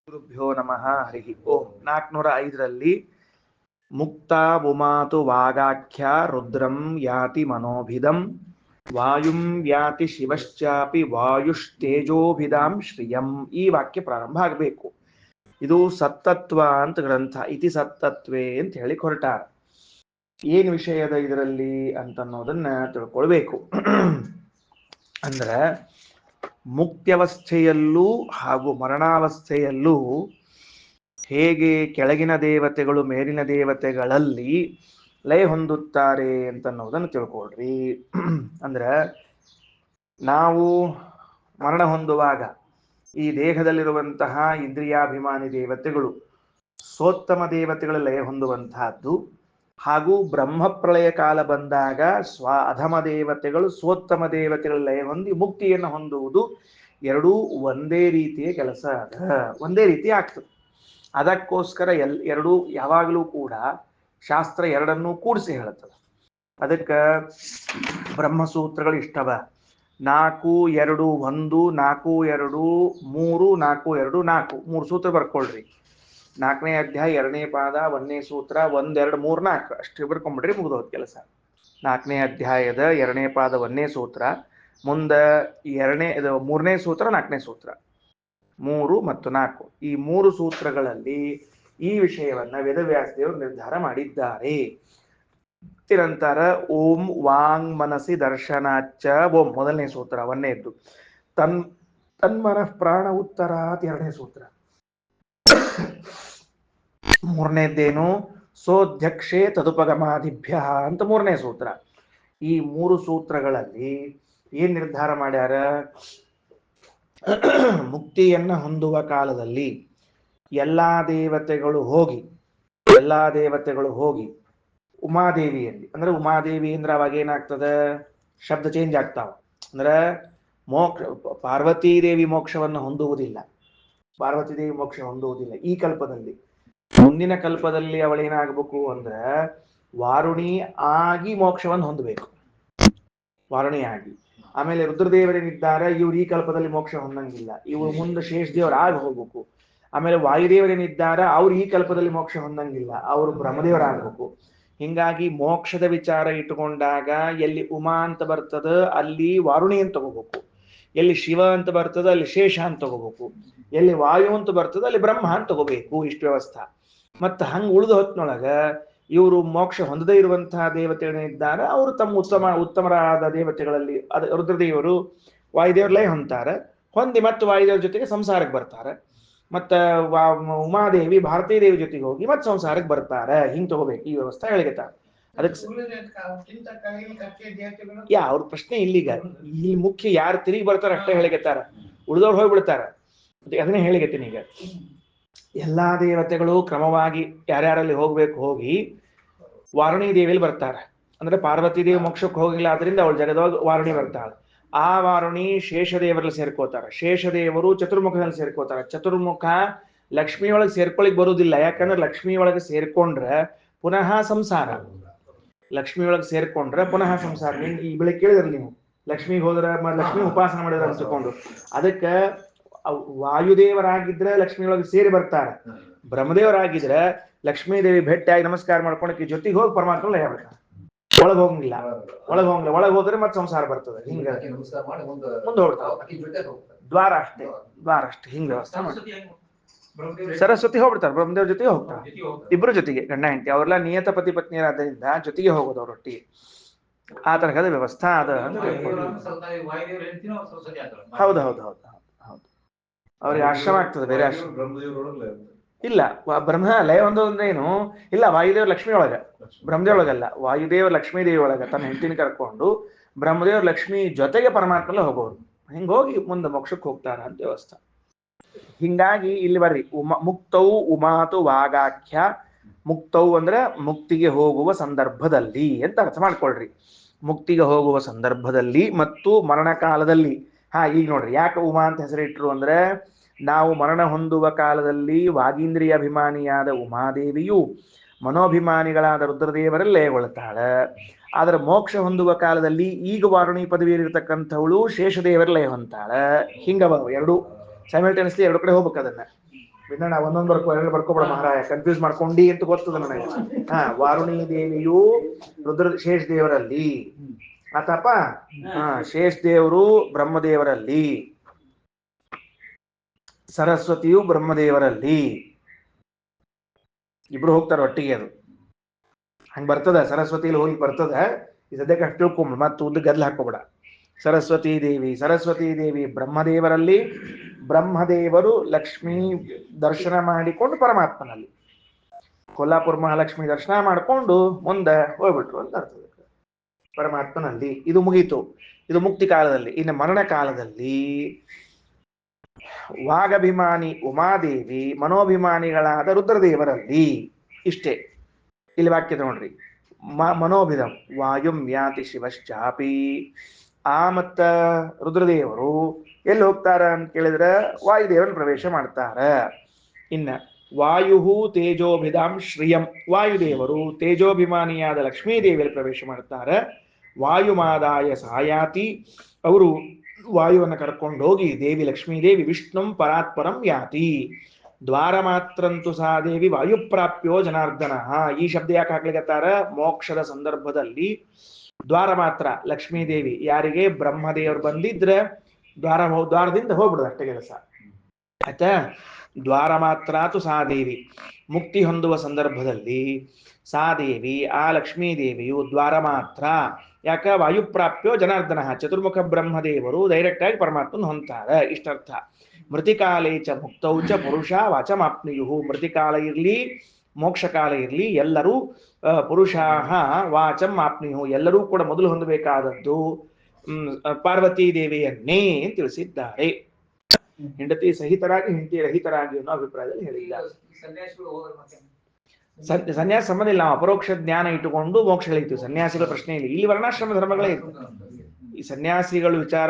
ಗುರುಭ್ಯೋ ನಮಃ ಹರಿ ಓಂ 405ರಲ್ಲಿ ಮುಕ್ತಾ ಉಮಾತು ವಾಗಾಖ್ಯ ರುದ್ರಂ ಯಾತಿ ಮನೋಭಿದಂ ವಾಯುಂ ಯಾತಿ ಶಿವಶ್ಚಾಪಿ ವಾಯುಸ್ತೇಜೋಭಿದಾಂ ಶ್ರಿಯಂ. ಈ ವಾಕ್ಯ ಪ್ರಾರಂಭ ಆಗಬೇಕು. ಇದು ಸತ್ತತ್ವ ಅಂತ ಗ್ರಂಥ. ಇತಿ ಸತ್ತತ್ವೇ ಅಂತ ಹೇಳಿ ಹೊರಟಾರ. ಏನು ವಿಷಯದ ಇದರಲ್ಲಿ ಅಂತ ಅನ್ನೋದನ್ನ ತಿಳ್ಕೊಳ್ಬೇಕು. ಅಂದ್ರೆ ಮುಕ್ತ್ಯವಸ್ಥೆಯಲ್ಲೂ ಹಾಗೂ ಮರಣಾವಸ್ಥೆಯಲ್ಲೂ ಹೇಗೆ ಕೆಳಗಿನ ದೇವತೆಗಳು ಮೇಲಿನ ದೇವತೆಗಳಲ್ಲಿ ಲಯ ಹೊಂದುತ್ತಾರೆ ಅಂತನ್ನೋದನ್ನು ತಿಳ್ಕೊಳ್ರಿ. ಅಂದ್ರೆ ನಾವು ಮರಣ ಹೊಂದುವಾಗ ಈ ದೇಹದಲ್ಲಿರುವಂತಹ ಇಂದ್ರಿಯಾಭಿಮಾನಿ ದೇವತೆಗಳು ಸೋತ್ತಮ ದೇವತೆಗಳ ಲಯ ಹೊಂದುವಂತಹದ್ದು, ಹಾಗೂ ಬ್ರಹ್ಮಪ್ರಳಯ ಕಾಲ ಬಂದಾಗ ಅಧಮ ದೇವತೆಗಳು ಸೋತ್ತಮ ದೇವತೆಗಳ ಲಯ ಹೊಂದಿ ಮುಕ್ತಿಯನ್ನು ಹೊಂದುವುದು ಎರಡೂ ಒಂದೇ ರೀತಿಯ ಕೆಲಸ ಒಂದೇ ರೀತಿ ಆಗ್ತದೆ. ಅದಕ್ಕೋಸ್ಕರ ಎರಡೂ ಯಾವಾಗಲೂ ಕೂಡ ಶಾಸ್ತ್ರ ಎರಡನ್ನೂ ಕೂಡಿಸಿ ಹೇಳುತ್ತದೆ. ಅದಕ್ಕೆ ಬ್ರಹ್ಮಸೂತ್ರಗಳು ಇಷ್ಟವ. 4-2-1, 4-2-3, 4-2-4 ಮೂರು ಸೂತ್ರ ಬರ್ಕೊಳ್ರಿ. 4ನೇ ಅಧ್ಯಾಯ 2ನೇ ಪಾದ 1ನೇ ಸೂತ್ರ 1, 2, 3, 4 ಅಷ್ಟು ಬರ್ಕೊಂಡ್ಬಿಡ್ರಿ, ಮುಗಿದೋದ್ ಕೆಲಸ. 4ನೇ ಅಧ್ಯಾಯದ 2ನೇ ಪಾದ 1ನೇ ಸೂತ್ರ, ಮುಂದೆ 3ನೇ ಸೂತ್ರ 4ನೇ ಸೂತ್ರ, 3 ಮತ್ತು 4 ಈ 3 ಸೂತ್ರಗಳಲ್ಲಿ ಈ ವಿಷಯವನ್ನ ವೇದವ್ಯಾಸದೇವರು ನಿರ್ಧಾರ ಮಾಡಿದ್ದಾರೆ. ತಿರಂತರ ಓಂ ವಾಂಗ್ ಮನಸಿ ದರ್ಶನಾಚ್ಚ ಓಂ ಮೊದಲನೇ ಸೂತ್ರ 1ನೇದ್ದು, ತನ್ಮನಃ ಪ್ರಾಣ ಉತ್ತರಾತ್ 2ನೇ ಸೂತ್ರ, 3ನೇದ್ದೇನು ಸೋಧ್ಯಕ್ಷೇ ತದುಪಗಮಾದಿಭ್ಯ ಅಂತ 3ನೇ ಸೂತ್ರ. ಈ 3 ಸೂತ್ರಗಳಲ್ಲಿ ಏನ್ ನಿರ್ಧಾರ ಮಾಡ್ಯಾರ? ಮುಕ್ತಿಯನ್ನ ಹೊಂದುವ ಕಾಲದಲ್ಲಿ ಎಲ್ಲಾ ದೇವತೆಗಳು ಹೋಗಿ ಉಮಾದೇವಿಯಲ್ಲಿ, ಅಂದ್ರೆ ಉಮಾದೇವಿ ಅಂದ್ರೆ ಅವಾಗ ಏನಾಗ್ತದ, ಶಬ್ದ ಚೇಂಜ್ ಆಗ್ತಾವ. ಅಂದ್ರೆ ಪಾರ್ವತೀ ದೇವಿ ಮೋಕ್ಷವನ್ನು ಹೊಂದುವುದಿಲ್ಲ. ಈ ಕಲ್ಪದಲ್ಲಿ. ಮುಂದಿನ ಕಲ್ಪದಲ್ಲಿ ಅವಳೇನಾಗಬೇಕು ಅಂದ್ರೆ ವಾರುಣಿ ಆಗಿ ಮೋಕ್ಷವನ್ನು ಹೊಂದಬೇಕು. ವಾರುಣಿ ಆಗಿ. ಆಮೇಲೆ ರುದ್ರದೇವರೇನಿದ್ದಾರೆ ಇವ್ರು ಈ ಕಲ್ಪದಲ್ಲಿ ಮೋಕ್ಷ ಹೊಂದಂಗಿಲ್ಲ, ಇವ್ರು ಮುಂದೆ ಶೇಷ ದೇವರಾಗಿ ಹೋಗ್ಬೇಕು. ಆಮೇಲೆ ವಾಯುದೇವರೇನಿದ್ದಾರೆ ಅವ್ರು ಈ ಕಲ್ಪದಲ್ಲಿ ಮೋಕ್ಷ ಹೊಂದಂಗಿಲ್ಲ, ಅವರು ಬ್ರಹ್ಮದೇವರಾಗಬೇಕು. ಹಿಂಗಾಗಿ ಮೋಕ್ಷದ ವಿಚಾರ ಇಟ್ಟುಕೊಂಡಾಗ ಎಲ್ಲಿ ಉಮಾ ಅಂತ ಬರ್ತದ ಅಲ್ಲಿ ವಾರುಣಿ ಅಂತ ತಗೋಬೇಕು, ಎಲ್ಲಿ ಶಿವ ಅಂತ ಬರ್ತದ ಅಲ್ಲಿ ಶೇಷ ಅಂತ ತಗೋಬೇಕು, ಎಲ್ಲಿ ವಾಯು ಅಂತ ಬರ್ತದ ಅಲ್ಲಿ ಬ್ರಹ್ಮ ಅಂತ ತಗೋಬೇಕು. ಇಷ್ಟು ವ್ಯವಸ್ಥೆ. ಮತ್ತ ಹಂಗ ಉಳಿದ ಹೊತ್ತಿನೊಳಗ ಇವರು ಮೋಕ್ಷ ಹೊಂದದೇ ಇರುವಂತಹ ದೇವತೆಗಳಿದ್ದಾರೆ, ಅವರು ತಮ್ಮ ಉತ್ತಮರಾದ ದೇವತೆಗಳಲ್ಲಿ ರುದ್ರದೇವರು ವಾಯುದೇವ್ರ ಲಯ ಹೊಂದ್ತಾರೆ, ಹೊಂದಿ ಮತ್ತೆ ವಾಯುದೇವ್ರ ಜೊತೆಗೆ ಸಂಸಾರಕ್ಕೆ ಬರ್ತಾರೆ. ಮತ್ತ ಉಮಾದೇವಿ ಭಾರತೀ ದೇವಿ ಜೊತೆಗೆ ಹೋಗಿ ಮತ್ತೆ ಸಂಸಾರಕ್ಕೆ ಬರ್ತಾರೆ. ಹಿಂಗ್ ತಗೋಬೇಕು ಈ ವ್ಯವಸ್ಥೆ ಹೇಳಿಗತ್ತಾರ. ಅದಕ್ಕೆ ಅವ್ರ ಪ್ರಶ್ನೆ ಇಲ್ಲಿಗ ಇಲ್ಲಿ ಮುಖ್ಯ ಯಾರು ತಿರುಗಿ ಬರ್ತಾರ ಅಷ್ಟೇ ಹೇಳಿಗತ್ತಾರ, ಉಳಿದವ್ರು ಹೋಗ್ಬಿಡ್ತಾರ. ಅದನ್ನೇ ಹೇಳಿಗತ್ತೀನಿ. ಈಗ ಎಲ್ಲಾ ದೇವತೆಗಳು ಕ್ರಮವಾಗಿ ಯಾರ್ಯಾರಲ್ಲಿ ಹೋಗಿ ವಾರುಣಿ ದೇವಿಯಲ್ಲಿ ಬರ್ತಾರೆ. ಅಂದ್ರೆ ಪಾರ್ವತಿ ದೇವಿ ಮೋಕ್ಷಕ್ಕೆ ಹೋಗಿಲ್ಲ, ಆದ್ರಿಂದ ಅವಳು ಜಗದೊಳಗೆ ವಾರುಣಿ ಬರ್ತಾಳೆ. ಆ ವಾರುಣಿ ಶೇಷದೇವರಲ್ಲಿ ಸೇರ್ಕೋತಾರೆ, ಶೇಷದೇವರು ಚತುರ್ಮುಖದಲ್ಲಿ ಸೇರ್ಕೋತಾರೆ. ಚತುರ್ಮುಖ ಲಕ್ಷ್ಮಿಯೊಳಗೆ ಸೇರ್ಕೊಳಿಕ್ ಬರುವುದಿಲ್ಲ, ಯಾಕಂದ್ರೆ ಲಕ್ಷ್ಮಿಯೊಳಗೆ ಸೇರ್ಕೊಂಡ್ರೆ ಪುನಃ ಸಂಸಾರ. ಈ ಬೆಳಿಗ್ಗೆ ಕೇಳಿದ್ರಿ ನೀವು, ಲಕ್ಷ್ಮಿಗೆ ಹೋದ್ರ ಲಕ್ಷ್ಮಿ ಉಪಾಸನ ಮಾಡಿದ್ರ ಅನ್ಸ್ಕೊಂಡು, ಅದಕ್ಕೆ ವಾಯುದೇವರಾಗಿದ್ರೆ ಲಕ್ಷ್ಮಿಯೊಳಗೆ ಸೇರಿ ಬರ್ತಾರೆ, ಬ್ರಹ್ಮದೇವರಾಗಿದ್ರೆ ಲಕ್ಷ್ಮೀ ದೇವಿ ಭೇಟಿಯಾಗಿ ನಮಸ್ಕಾರ ಮಾಡ್ಕೊಳಕ್ಕೆ ಜೊತೆಗೆ ಹೋಗಿ ಪರಮಾತ್ಮ ಲಯ ಬರ್ತಾರೆ. ಒಳಗೆ ಹೋಗಂಗಿಲ್ಲ, ಒಳಗೆ ಹೋದ್ರೆ ಮತ್ತೆ ಸಂಸಾರ ಬರ್ತದೆ. ಹಿಂಗ ಮುಂದೆ ಹೋಗ್ತಾರೆ, ದ್ವಾರ ಅಷ್ಟೇ ಹಿಂಗ ವ್ಯವಸ್ಥೆ ಮಾಡಿ. ಸರಸ್ವತಿ ಹೋಗ್ಬಿಡ್ತಾರೆ, ಬ್ರಹ್ಮದೇವ್ರ ಜೊತೆಗೆ ಹೋಗ್ತಾರೆ, ಇಬ್ರು ಜೊತೆಗೆ ಗಂಡ ಹೆಂಡತಿ. ಅವ್ರೆಲ್ಲ ನಿಯತ ಪತಿ ಪತ್ನಿಯರಾದ್ದರಿಂದ ಜೊತೆಗೆ ಹೋಗೋದು ಅವರೊಟ್ಟಿಗೆ. ಆ ತರಹದ ವ್ಯವಸ್ಥೆ ಅದ. ಹೌದು ಅವ್ರಿಗೆ ಆಶ್ರಮ ಆಗ್ತದೆ, ಬೇರೆ ಆಶ್ರಮ ಇಲ್ಲ. ಬ್ರಹ್ಮ ಲಯ ಹೊಂದೋದ್ರೆ ಏನು ಇಲ್ಲ, ವಾಯುದೇವ ಲಕ್ಷ್ಮಿ ಒಳಗ, ಬ್ರಹ್ಮದೇವ ಒಳಗಲ್ಲ, ವಾಯುದೇವ ಲಕ್ಷ್ಮೀ ದೇವಿ ಒಳಗ ತನ್ನ ಹೆಂಡತಿನ ಕರ್ಕೊಂಡು ಬ್ರಹ್ಮದೇವ್ರ ಲಕ್ಷ್ಮಿ ಜೊತೆಗೆ ಪರಮಾತ್ಮಲ್ಲ ಹೋಗೋರು. ಹಿಂಗ ಹೋಗಿ ಮುಂದೆ ಮೋಕ್ಷಕ್ಕೆ ಹೋಗ್ತಾರ ಅಂತ ವ್ಯವಸ್ಥೆ. ಹಿಂಗಾಗಿ ಇಲ್ಲಿ ಬರ್ರಿ, ಮುಕ್ತೌ ಉಮಾತು ವಾಗಾಖ್ಯ. ಮುಕ್ತೌ ಅಂದ್ರೆ ಮುಕ್ತಿಗೆ ಹೋಗುವ ಸಂದರ್ಭದಲ್ಲಿ ಅಂತ ಅರ್ಥ ಮಾಡ್ಕೊಳ್ರಿ. ಮುಕ್ತಿಗೆ ಹೋಗುವ ಸಂದರ್ಭದಲ್ಲಿ ಮತ್ತು ಮರಣ ಕಾಲದಲ್ಲಿ. ಈಗ ನೋಡ್ರಿ, ಯಾಕೆ ಉಮಾ ಅಂತ ಹೆಸರಿಟ್ರು ಅಂದ್ರೆ, ನಾವು ಮರಣ ಹೊಂದುವ ಕಾಲದಲ್ಲಿ ವಾಗೀಂದ್ರಿಯ ಅಭಿಮಾನಿಯಾದ ಉಮಾದೇವಿಯು ಮನೋಭಿಮಾನಿಗಳಾದ ರುದ್ರದೇವರಲ್ಲಿ ಲಯಗೊಳ್ತಾಳೆ. ಆದ್ರೆ ಮೋಕ್ಷ ಹೊಂದುವ ಕಾಲದಲ್ಲಿ ಈಗ ವಾರುಣಿ ಪದವಿಯಲ್ಲಿರ್ತಕ್ಕಂಥವಳು ಶೇಷದೇವರ ಲಯ ಹೊಂತಾಳೆ. ಹಿಂಗವ ಎರಡು ಸೈಮಲ್ಟೇನಿಯಸ್ಲಿ ಎರಡು ಕಡೆ ಹೋಗ್ಬೇಕು. ಅದನ್ನ ವಿನ್ನಣ ಒಂದೊಂದು ಎರಡು ಬರ್ಕೋಬೇಡ ಮಹಾರಾಯ, ಕನ್ಫ್ಯೂಸ್ ಮಾಡ್ಕೊಂಡಿ ಅಂತ ಗೊತ್ತದ ನನಗೆ. ವಾರುಣಿ ದೇವಿಯು ರುದ್ರ ಶೇಷ ದೇವರಲ್ಲಿ ಆತಪ್ಪ. ಶೇಷ ದೇವರು ಬ್ರಹ್ಮದೇವರಲ್ಲಿ, ಸರಸ್ವತಿಯು ಬ್ರಹ್ಮದೇವರಲ್ಲಿ, ಇಬ್ರು ಹೋಗ್ತಾರ ಒಟ್ಟಿಗೆ. ಅದು ಹಂಗ ಬರ್ತದ, ಸರಸ್ವತಿಯಲ್ಲಿ ಹೋಗಿ ಬರ್ತದ. ಈ ಸದ್ಯಕ್ಕೆ ಅಷ್ಟು ತಿಳ್ಕೊಂಬ, ಮತ್ತು ಉದ್ದ ಗದ್ಲ ಹಾಕೋಬೇಡ. ಸರಸ್ವತಿ ದೇವಿ ಬ್ರಹ್ಮದೇವರಲ್ಲಿ, ಬ್ರಹ್ಮದೇವರು ಲಕ್ಷ್ಮೀ ದರ್ಶನ ಮಾಡಿಕೊಂಡು ಪರಮಾತ್ಮನಲ್ಲಿ, ಕೊಲ್ಲಾಪುರ ಮಹಾಲಕ್ಷ್ಮಿ ದರ್ಶನ ಮಾಡಿಕೊಂಡು ಮುಂದೆ ಹೋಗ್ಬಿಟ್ರು ಅಂತ ಅರ್ಥ ಪರಮಾತ್ಮನಲ್ಲಿ. ಇದು ಮುಗೀತು, ಇದು ಮುಕ್ತಿ ಕಾಲದಲ್ಲಿ. ಇನ್ನು ಮರಣ ಕಾಲದಲ್ಲಿ ವಾಗಭಿಮಾನಿ ಉಮಾದೇವಿ, ಮನೋಭಿಮಾನಿಗಳಾದ ರುದ್ರದೇವರಲ್ಲಿ. ಇಷ್ಟೇ ಇಲ್ಲಿ ವಾಕ್ಯ ನೋಡ್ರಿ. ಮನೋಭಿಧಂ ವಾಯುಂ ಯಾತಿ ಶಿವಶ್ಚಾಪಿ. ಮತ್ತ ರುದ್ರದೇವರು ಎಲ್ಲಿ ಹೋಗ್ತಾರ ಅಂತ ಕೇಳಿದ್ರೆ ವಾಯುದೇವನ ಪ್ರವೇಶ ಮಾಡ್ತಾರ. ಇನ್ನ ವಾಯು ತೇಜೋಭಿಧಾಂ ಶ್ರಿಯಂ, ವಾಯುದೇವರು ತೇಜೋಭಿಮಾನಿಯಾದ ಲಕ್ಷ್ಮೀದೇವಿಯಲ್ಲಿ ಪ್ರವೇಶ ಮಾಡ್ತಾರೆ. ವಾಯುಮಾದಾಯ ಸಾಯಾತಿ, ಅವರು ವಾಯುವನ್ನು ಕರ್ಕೊಂಡು ಹೋಗಿ ದೇವಿ ಲಕ್ಷ್ಮೀದೇವಿ ವಿಷ್ಣುಂ ಪರಾತ್ಪರಂ ಯಾತಿ. ದ್ವಾರ ಮಾತ್ರಂತು ಸಾ ದೇವಿ ವಾಯುಪ್ರಾಪ್ಯೋ ಜನಾರ್ದನ. ಈ ಶಬ್ದ ಯಾಕೆ ಹಾಕ್ಲಿಕತ್ತಾರ? ಮೋಕ್ಷದ ಸಂದರ್ಭದಲ್ಲಿ ದ್ವಾರ ಮಾತ್ರ ಲಕ್ಷ್ಮೀದೇವಿ, ಯಾರಿಗೆ ಬ್ರಹ್ಮದೇವರು ಬಂದಿದ್ರೆ ದ್ವಾರದಿಂದ ಹೋಗ್ಬಿಡುದು, ಅಷ್ಟೇ ಕೆಲಸ ಆಯ್ತಾ. ದ್ವಾರ ಮಾತ್ರಾತು ಸಾ ದೇವಿ, ಮುಕ್ತಿ ಹೊಂದುವ ಸಂದರ್ಭದಲ್ಲಿ ಸಾದೇವಿ, ಆ ಲಕ್ಷ್ಮೀದೇವಿಯು ದ್ವಾರ ಮಾತ್ರ. ಯಾಕ? ವಾಯುಪ್ರಾಪ್ಯೋ ಜನಾರ್ದನ, ಚತುರ್ಮುಖ ಬ್ರಹ್ಮದೇವರು ಡೈರೆಕ್ಟ್ ಆಗಿ ಪರಮಾತ್ಮನ ಹೊಂದ್ತಾರೆ, ಇಷ್ಟರ್ಥ. ಮೃತಿಕಾಲೇ ಚ ಮುಕ್ತೌ ಚ ಪುರುಷ ವಾಚಮಾಪ್ನುಯು. ಮೃತಿಕಾಲ ಇರ್ಲಿ ಮೋಕ್ಷ ಕಾಲ ಇರ್ಲಿ, ಎಲ್ಲರೂ ಪುರುಷಾಹ ವಾಚಂ ಆಪ್ನುಯು, ಎಲ್ಲರೂ ಕೂಡ ಮೊದಲು ಹೊಂದಬೇಕಾದದ್ದು ಪಾರ್ವತೀ ದೇವಿಯನ್ನೇ ತಿಳಿಸಿದ್ದಾರೆ. ಹೆಂಡತಿ ಸಹಿತರಾಗಿ ಹೆಂಡತಿ ರಹಿತರಾಗಿ ಅನ್ನೋ ಅಭಿಪ್ರಾಯದಲ್ಲಿ ಹೇಳಿದ್ದಾರೆ. ಸನ್ಯಾಸ ಸಂಬಂಧ ಇಲ್ಲ, ನಾವು ಅಪರೋಕ್ಷ ಜ್ಞಾನ ಇಟ್ಟುಕೊಂಡು ಮೋಕ್ಷ ಹೇಳ್ತೀವಿ. ಸನ್ಯಾಸಿಗಳ ಪ್ರಶ್ನೆ ಇಲ್ಲ, ಇಲ್ಲಿ ವರ್ಣಾಶ್ರಮ ಧರ್ಮಗಳೇ ಇತ್ತು. ಈ ಸನ್ಯಾಸಿಗಳು ವಿಚಾರ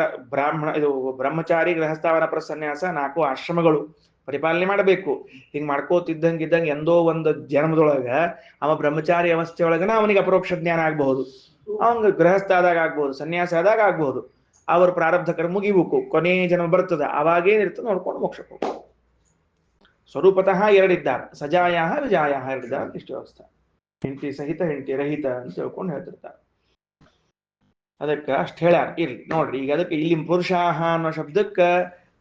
ಇದು ಬ್ರಹ್ಮಚಾರಿ, ಗೃಹಸ್ಥಾವನ ಸನ್ಯಾಸ, 4 ಆಶ್ರಮಗಳು ಪರಿಪಾಲನೆ ಮಾಡಬೇಕು. ಹಿಂಗ್ ಮಾಡ್ಕೋತಿದ್ದಂಗಿದ್ದಂಗೆ ಎಂದೋ ಒಂದು ಜನ್ಮದೊಳಗ ಅವ ಬ್ರಹ್ಮಚಾರಿ ಅವಸ್ಥೆಯೊಳಗನ ಅವನಿಗೆ ಅಪರೋಕ್ಷ ಜ್ಞಾನ ಆಗ್ಬಹುದು, ಅವಂಗ ಗೃಹಸ್ಥ ಆದಾಗ ಆಗ್ಬಹುದು, ಸನ್ಯಾಸ ಆದಾಗ ಆಗ್ಬಹುದು. ಅವ್ರ ಪ್ರಾರಬ್ಧ ಕರ್ಮ ಮುಗಿಬೇಕು, ಕೊನೆ ಜನ್ಮ ಬರ್ತದೆ, ಅವಾಗೇನಿರ್ತದೆ ನೋಡ್ಕೊಂಡು ಮೋಕ್ಷಕ್ಕೆ ಹೋಗ್ಬೇಕು. ಸ್ವರೂಪತಃ ಎರಡಿದ್ದಾರೆ, ಸಜಾಯ ವಿಜಾಯ ಎರಡಿದ್ದಾರೆ ಅಂತ ಇಷ್ಟು ವ್ಯವಸ್ಥೆ. ಹೆಂಡತಿ ಸಹಿತ ಹೆಂಡತಿ ರಹಿತ ಅಂತ ತಿಳ್ಕೊಂಡು ಹೇಳ್ತಿರ್ತಾರೆ. ಅದಕ್ಕೆ ಅಷ್ಟು ಹೇಳ್ಯಾರ. ಇರ್ಲಿ ನೋಡ್ರಿ, ಈಗ ಅದಕ್ಕೆ ಇಲ್ಲಿ ಪುರುಷಾಹ ಅನ್ನೋ ಶಬ್ದಕ್ಕೆ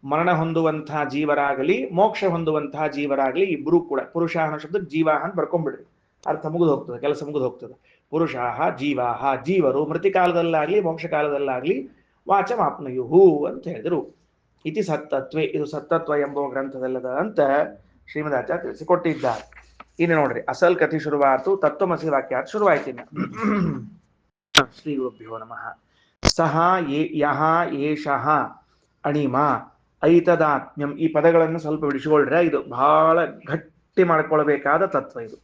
ಮರಣ ಹೊಂದುವಂತಹ ಜೀವರಾಗಲಿ ಮೋಕ್ಷ ಹೊಂದುವಂತಹ ಜೀವರಾಗಲಿ ಇಬ್ರು ಕೂಡ ಪುರುಷಾಹ ಅನ್ನೋ ಶಬ್ದಕ್ಕೆ ಜೀವಾಹ ಅಂತ ಬರ್ಕೊಂಡ್ಬಿಡ್ರಿ, ಅರ್ಥ ಮುಗಿದು ಹೋಗ್ತದೆ, ಕೆಲಸ ಮುಗಿದು ಹೋಗ್ತದೆ. ಪುರುಷಾಹ ಜೀವಾಹ, ಜೀವರು ಮೃತಿ ಕಾಲದಲ್ಲಾಗ್ಲಿ ಮೋಕ್ಷ ಕಾಲದಲ್ಲಾಗ್ಲಿ ವಾಚಮಾಪ್ನುಯುಹು ಅಂತ ಹೇಳಿದ್ರು. ಇತಿ ಸತ್ತತ್ವೇ, ಇದು ಸತ್ತತ್ವ ಎಂಬ ಗ್ರಂಥದಲ್ಲದ ಅಂತ ಶ್ರೀಮದಾಚಾರ್ಯ ತಿಳಿಸಿಕೊಟ್ಟಿದ್ದಾರೆ. ಇನ್ನು ನೋಡ್ರಿ, ಅಸಲ್ ಕಥೆ ಶುರುವಾತು, ತತ್ವಮಸಿ ವಾಕ್ಯಾರ್ಥ ಶುರುವಾಯ್ತು. ಶ್ರೀ ಗುರುಭ್ಯೋ ನಮಃ. ಸಹ ಯಹ ಏಷಃ ಅಣಿಮ ಐತದಾತ್ಮ್ಯಂ, ಈ ಪದಗಳನ್ನು ಸ್ವಲ್ಪ ಬಿಡಿಸಿಕೊಳ್ಳ್ರೆ, ಇದು ಬಹಳ ಗಟ್ಟಿ ಮಾಡ್ಕೊಳ್ಬೇಕಾದ ತತ್ವ ಇದು.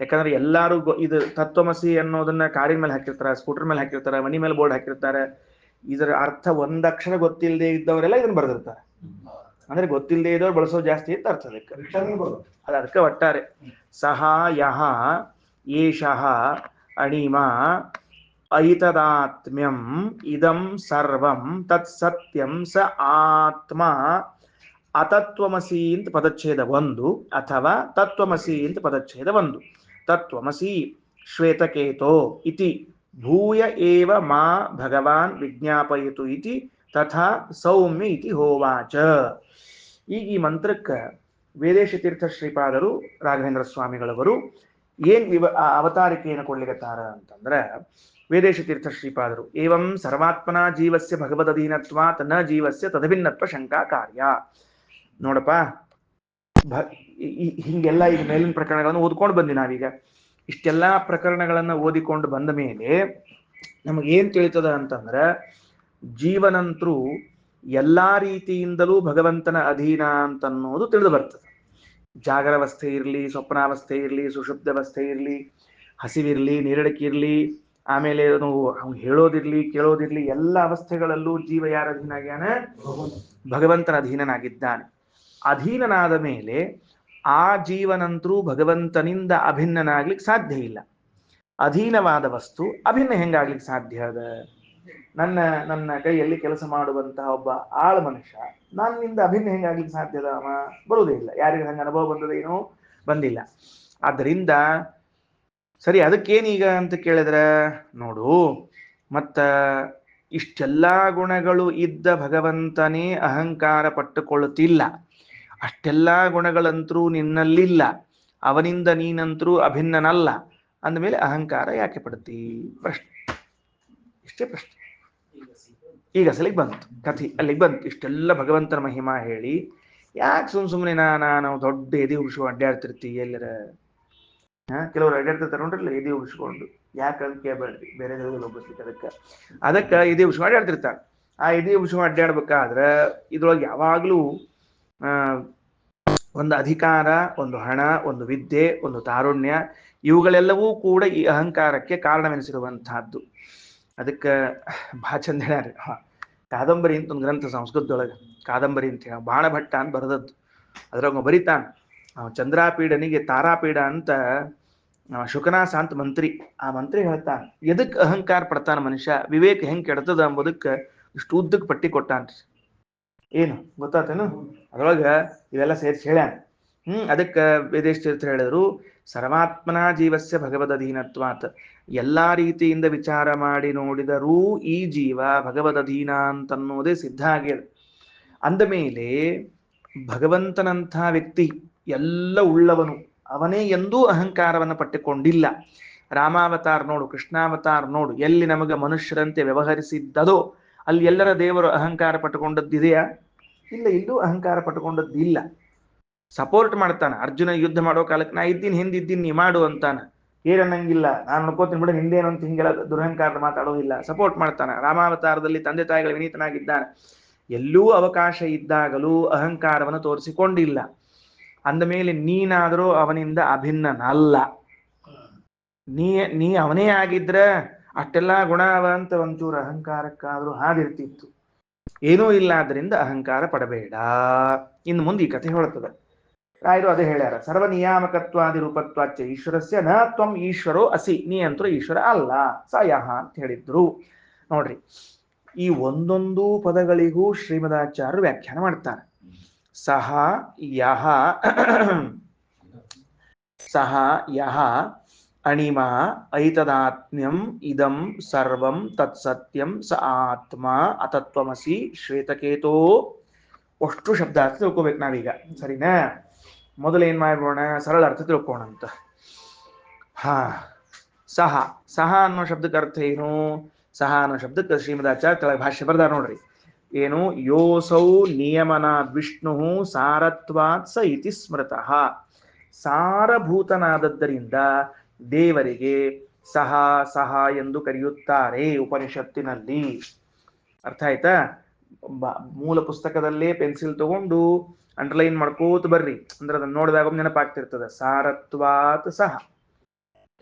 ಯಾಕಂದ್ರೆ ಎಲ್ಲಾರು ಇದು ತತ್ವಮಸಿ ಅನ್ನೋದನ್ನ ಕಾರಿನ ಮೇಲೆ ಹಾಕಿರ್ತಾರೆ, ಸ್ಕೂಟರ್ ಮೇಲೆ ಹಾಕಿರ್ತಾರೆ, ಮನಿ ಮೇಲೆ ಬೋರ್ಡ್ ಹಾಕಿರ್ತಾರೆ. ಇದರ ಅರ್ಥ ಒಂದಕ್ಷರ ಗೊತ್ತಿಲ್ಲದೆ ಇದ್ದವರೆಲ್ಲ ಇದನ್ನ ಬರೆದಿರ್ತಾರೆ. ಅಂದ್ರೆ ಗೊತ್ತಿಲ್ಲದೆ ಇದ್ದವ್ರು ಬಳಸೋ ಜಾಸ್ತಿ ಅಂತ ಅರ್ಥ ಅದಕ್ಕೆ ಒಟ್ಟಾರೆ ಸಹ ಯಹ ಏಷಃ ಅಣಿಮ ಐತದಾತ್ಮ್ಯಂ ಇದಂ ಸರ್ವಂ ತತ್ ಸತ್ಯಂ ಸ ಆತ್ಮ ಅತತ್ವಮಸಿ ಅಂತ ಪದಚ್ಛೇದ 1 ಅಥವಾ ತತ್ವಮಸಿ ಅಂತ ಪದಚ್ಛೇದ 1. ತತ್ವಮಸಿ ಶ್ವೇತಕೇತೋ ಇತಿ ಭೂಯ ಏವ ಮಾ ಭಗವಾನ್ ವಿಜ್ಞಾಪಯಿತು ಇತಿ ತಥಾ ಸೌಮ್ಯ ಇತಿ ಹೋವಾಚ. ಈಗ ಈ ಮಂತ್ರಕ್ಕೆ ವೇದೇಶ ತೀರ್ಥ ಶ್ರೀಪಾದರು ರಾಘವೇಂದ್ರ ಸ್ವಾಮಿಗಳವರು ಏನ್ ಅವತಾರಿಕೆಯನ್ನು ಕೊಡ್ಲಿಕತ್ತಾರ ಅಂತಂದ್ರೆ, ವೇದೇಶ ತೀರ್ಥ ಶ್ರೀಪಾದರು ಏವಂ ಸರ್ವಾತ್ಮನ ಜೀವಸ್ಯ ಭಗವದಧೀನತ್ವಾತ್ ನ ಜೀವಸ್ಯ ತದಭಿನ್ನತ್ವ ಶಂಕಾ ಕಾರ್ಯ. ನೋಡಪ್ಪ, ಹಿಂಗೆಲ್ಲ ಈಗ ಮೇಲಿನ ಪ್ರಕರಣಗಳನ್ನು ಓದ್ಕೊಂಡು ಬಂದಿ ನಾವೀಗ. ಇಷ್ಟೆಲ್ಲಾ ಪ್ರಕರಣಗಳನ್ನ ಓದಿಕೊಂಡು ಬಂದ ಮೇಲೆ ನಮಗೇನ್ ತಿಳಿತದ ಅಂತಂದ್ರೆ, ಜೀವನಂತರೂ ಎಲ್ಲಾ ರೀತಿಯಿಂದಲೂ ಭಗವಂತನ ಅಧೀನ ಅಂತನ್ನೋದು ತಿಳಿದು ಬರ್ತದೆ. ಜಾಗರಾವಸ್ಥೆ ಇರಲಿ, ಸ್ವಪ್ನಾವಸ್ಥೆ ಇರಲಿ, ಸುಷುಪ್ತಾವಸ್ಥೆ ಇರಲಿ, ಹಸಿವಿರ್ಲಿ, ನೀರಡಿಕೆ ಇರಲಿ, ಆಮೇಲೆ ಹೇಳೋದಿರ್ಲಿ ಕೇಳೋದಿರ್ಲಿ, ಎಲ್ಲ ಅವಸ್ಥೆಗಳಲ್ಲೂ ಜೀವ ಯಾರ ಅಧೀನ ಆಗ್ಯಾನ? ಭಗವಂತನ ಅಧೀನನಾಗಿದ್ದಾನೆ. ಅಧೀನನಾದ ಮೇಲೆ ಆ ಜೀವನಂತರೂ ಭಗವಂತನಿಂದ ಅಭಿನ್ನನಾಗ್ಲಿಕ್ಕೆ ಸಾಧ್ಯ ಇಲ್ಲ. ಅಧೀನವಾದ ವಸ್ತು ಅಭಿನ್ನ ಹೆಂಗಾಗ್ಲಿಕ್ಕೆ ಸಾಧ್ಯ ಅದ? ನನ್ನ ಕೈಯಲ್ಲಿ ಕೆಲಸ ಮಾಡುವಂತಹ ಒಬ್ಬ ಆಳ ಮನುಷ್ಯ ನನ್ನಿಂದ ಅಭಿನ್ನ ಹೆಂಗಾಗ್ಲಿಕ್ಕೆ ಸಾಧ್ಯದ? ಅವ ಬರುವುದೇ ಇಲ್ಲ. ಯಾರಿಗೆ ಹಂಗ ಅನುಭವ ಬಂದದೇನೋ ಬಂದಿಲ್ಲ. ಆದ್ದರಿಂದ ಸರಿ, ಅದಕ್ಕೇನೀಗ ಅಂತ ಕೇಳಿದ್ರೆ ನೋಡು, ಮತ್ತ ಇಷ್ಟೆಲ್ಲಾ ಗುಣಗಳು ಇದ್ದ ಭಗವಂತನೇ ಅಹಂಕಾರ ಪಟ್ಟುಕೊಳ್ಳುತ್ತಿಲ್ಲ. ಅಷ್ಟೆಲ್ಲಾ ಗುಣಗಳಂತರೂ ನಿನ್ನಲ್ಲಿಲ್ಲ, ಅವನಿಂದ ನೀನಂತರೂ ಅಭಿನ್ನನಲ್ಲ ಅಂದಮೇಲೆ ಅಹಂಕಾರ ಯಾಕೆ ಪಡ್ತಿ? ಪ್ರಶ್ನೆ ಇಷ್ಟೇ ಪ್ರಶ್ನೆ. ಈಗ ಅಸಲಿಗೆ ಬಂತು ಕಥೆ, ಅಲ್ಲಿಗೆ ಬಂತು. ಇಷ್ಟೆಲ್ಲ ಭಗವಂತನ ಮಹಿಮಾ ಹೇಳಿ ಯಾಕೆ ಸುಮ್ಮನೆ ನಾವು ದೊಡ್ಡ ಎದೆ ಉಗಿಸ್ಕೊಂಡು ಅಡ್ಡಾಡ್ತಿರ್ತಿ ಎಲ್ಲರ? ಕೆಲವರು ಅಡ್ಡಾಡ್ತಿರ್ತಾರೆ ನೋಡ್ರಲ್ಲ, ಎದೆ ಉಗಿಸ್ಕೊಂಡು. ಯಾಕಂತ ಕೇಳಬೇಡ್ರಿ, ಬೇರೆ ಒಬ್ಬಸ್ಲಿಕ್ಕೆ ಅದಕ್ಕೆ ಎದೆ ಉಗಿಸ್ಕೊಂಡು ಅಡ್ಡಾಡ್ತಿರ್ತಾರೆ. ಆ ಎದೆ ಉಗಿಸ್ಕೊಂಡು ಅಡ್ಡಾಡ್ಬೇಕಾದ್ರೆ ಇದ್ರೊಳಗೆ ಯಾವಾಗ್ಲೂ ಒಂದು ಅಧಿಕಾರ, ಒಂದು ಹಣ, ಒಂದು ವಿದ್ಯೆ, ಒಂದು ತಾರುಣ್ಯ, ಇವುಗಳೆಲ್ಲವೂ ಕೂಡ ಈ ಅಹಂಕಾರಕ್ಕೆ ಕಾರಣವೆನಿಸಿರುವಂತಹದ್ದು. ಅದಕ್ಕೆ ಬಹಳ ಚಂದ ಹೇಳ್ಯಾರ. ಕಾದಂಬರಿ ಅಂತ ಒಂದು ಗ್ರಂಥ ಸಂಸ್ಕೃತದೊಳಗೆ, ಕಾದಂಬರಿ ಅಂತ ಹೇಳ ಬಾಣಭಟ್ಟ ಅಂತ ಬರೆದದ್ದು. ಅದ್ರಾಗ ಬರಿತಾನ, ಚಂದ್ರಾಪೀಡನಿಗೆ ತಾರಾಪೀಡ ಅಂತ ಶುಕನಾಸ ಅಂತ ಮಂತ್ರಿ. ಆ ಮಂತ್ರಿ ಹೇಳ್ತಾನ, ಎದಕ್ ಅಹಂಕಾರ ಪಡ್ತಾನ ಮನುಷ್ಯ, ವಿವೇಕ ಹೆಂಗ್ ಕೆಡ್ತದ ಅಂಬೋದಕ್ಕೆ ಇಷ್ಟು ಉದ್ದಕ್ಕೆ ಪಟ್ಟಿ ಕೊಟ್ಟಾನ್ರಿ. ಏನು ಗೊತ್ತಾತೇನು? ಅದ್ರೊಳಗ ಇವೆಲ್ಲ ಸೇರಿಸಿ ಹೇಳ್ಯಾನ. ಅದಕ್ಕೆ ವೇದೇಶ ಹೇಳಿದ್ರು, ಸರ್ವಾತ್ಮನ ಜೀವಸ್ಯ ಭಗವದಧೀನತ್ವಾತ್. ಎಲ್ಲಾ ರೀತಿಯಿಂದ ವಿಚಾರ ಮಾಡಿ ನೋಡಿದರೂ ಈ ಜೀವ ಭಗವದಧೀನ ಅಂತನ್ನೋದೇ ಸಿದ್ಧ ಆಗ್ಯದ. ಅಂದ ಮೇಲೆ ಭಗವಂತನಂಥ ವ್ಯಕ್ತಿ ಎಲ್ಲ ಉಳ್ಳವನು, ಅವನೇ ಎಂದೂ ಅಹಂಕಾರವನ್ನು ಪಟ್ಟುಕೊಂಡಿಲ್ಲ. ರಾಮಾವತಾರ ನೋಡು, ಕೃಷ್ಣಾವತಾರ ನೋಡು, ಎಲ್ಲಿ ನಮಗೆ ಮನುಷ್ಯರಂತೆ ವ್ಯವಹರಿಸಿದ್ದದೋ ಅಲ್ಲಿ ಎಲ್ಲರ ದೇವರು ಅಹಂಕಾರ ಪಟ್ಟುಕೊಂಡದ್ದಿದೆಯಾ? ಇಲ್ಲ, ಇಲ್ಲೂ ಅಹಂಕಾರ ಪಟ್ಟುಕೊಂಡದ್ದಿಲ್ಲ. ಸಪೋರ್ಟ್ ಮಾಡ್ತಾನ. ಅರ್ಜುನ ಯುದ್ಧ ಮಾಡೋ ಕಾಲಕ್ಕೆ ನಾ ಇದ್ದೀನಿ, ಹಿಂದಿದ್ದೀನಿ, ನೀ ಮಾಡು ಅಂತಾನ. ಏನನ್ನಂಗಿಲ್ಲ, ನಾನು ನೋಡ್ಕೋತೀನಿ ಬಿಡ, ನಿಂದೇನು ಅಂತ ಹಿಂಗೆಲ್ಲ ದುರಹಂಕಾರದ ಮಾತಾಡೋದಿಲ್ಲ. ಸಪೋರ್ಟ್ ಮಾಡ್ತಾನ. ರಾಮಾವತಾರದಲ್ಲಿ ತಂದೆ ತಾಯಿಗಳ ವಿನೀತನಾಗಿದ್ದಾನೆ. ಎಲ್ಲೂ ಅವಕಾಶ ಇದ್ದಾಗಲೂ ಅಹಂಕಾರವನ್ನು ತೋರಿಸಿಕೊಂಡಿಲ್ಲ. ಅಂದ ಮೇಲೆ ನೀನಾದರೂ ಅವನಿಂದ ಅಭಿನ್ನನಲ್ಲ. ನೀ ಅವನೇ ಆಗಿದ್ರೆ ಅಷ್ಟೆಲ್ಲ ಗುಣ ಅಂತ ಒಂಚೂರು ಅಹಂಕಾರಕ್ಕಾದ್ರೂ ಹಾದಿರ್ತಿತ್ತು. ಏನೂ ಇಲ್ಲ, ಆದ್ರಿಂದ ಅಹಂಕಾರ ಪಡಬೇಡ. ಇನ್ನು ಮುಂದೆ ಈ ಕಥೆ ಹೇಳ್ತದೆ. ರಾಯರು ಅದೇ ಹೇಳ್ಯಾರ, ಸರ್ವ ನಿಯಾಮಕತ್ವಾದಿ ರೂಪತ್ವಾಚ ಈಶ್ವರಸ್ಯ ನ ತ್ವಂ ಈಶ್ವರೋ ಅಸಿ. ನೀ ಅಂತರೂ ಈಶ್ವರ ಅಲ್ಲ, ಸಯಃ ಅಂತ ಹೇಳಿದ್ರು. ನೋಡ್ರಿ, ಈ ಒಂದೊಂದು ಪದಗಳಿಗೂ ಶ್ರೀಮದಾಚಾರ್ಯರು ವ್ಯಾಖ್ಯಾನ ಮಾಡ್ತಾರೆ. ಸಹ ಯಹ ಸಹ ಯಹ ಅಣಿಮ ಐತದಾತ್ಮ್ಯಂ ಇದಂ ಸರ್ವಂ ತತ್ಸತ್ಯಂ ಸ ಆತ್ಮ ಅತತ್ವಮಸಿ ಶ್ವೇತಕೇತೋ. ಅಷ್ಟು ಶಬ್ದ ಅರ್ಥ ತಿಳ್ಕೊಬೇಕು ನಾವೀಗ, ಸರಿನಾ? ಮೊದಲು ಏನ್ ಮಾಡೋಣ, ಸರಳ ಅರ್ಥ ತಿಳ್ಕೋಣಂತ. ಸಹ ಸಹ ಅನ್ನೋ ಶಬ್ದಕ್ಕೆ ಅರ್ಥ ಏನು? ಸಹ ಅನ್ನೋ ಶಬ್ದಕ್ಕೆ ಶ್ರೀಮದಾಚಾರ್ಯ ಕೆಳಗೆ ಭಾಷ್ಯ ಬರ್ದಾರ ನೋಡ್ರಿ. ಏನು? ಯೋಸೌ ನಿಯಮನಾದ್ ವಿಷ್ಣು ಸಾರತ್ವಾತ್ ಸ ಇತಿ ಸ್ಮೃತಃ. ಸಾರಭೂತನಾದದ್ದರಿಂದ ದೇವರಿಗೆ ಸಹ ಸಹ ಎಂದು ಕರೆಯುತ್ತಾರೆ ಉಪನಿಷತ್ತಿನಲ್ಲಿ. ಅರ್ಥ ಆಯ್ತಾ? ಮೂಲ ಪುಸ್ತಕದಲ್ಲೇ ಪೆನ್ಸಿಲ್ ತಗೊಂಡು ಅಂಡರ್ಲೈನ್ ಮಾಡ್ಕೋತ ಬರ್ರಿ, ಅಂದ್ರೆ ಅದನ್ನ ನೋಡಿದಾಗ ನೆನಪಾಗ್ತಿರ್ತದೆ. ಸಾರತ್ವಾತ್ ಸಹ,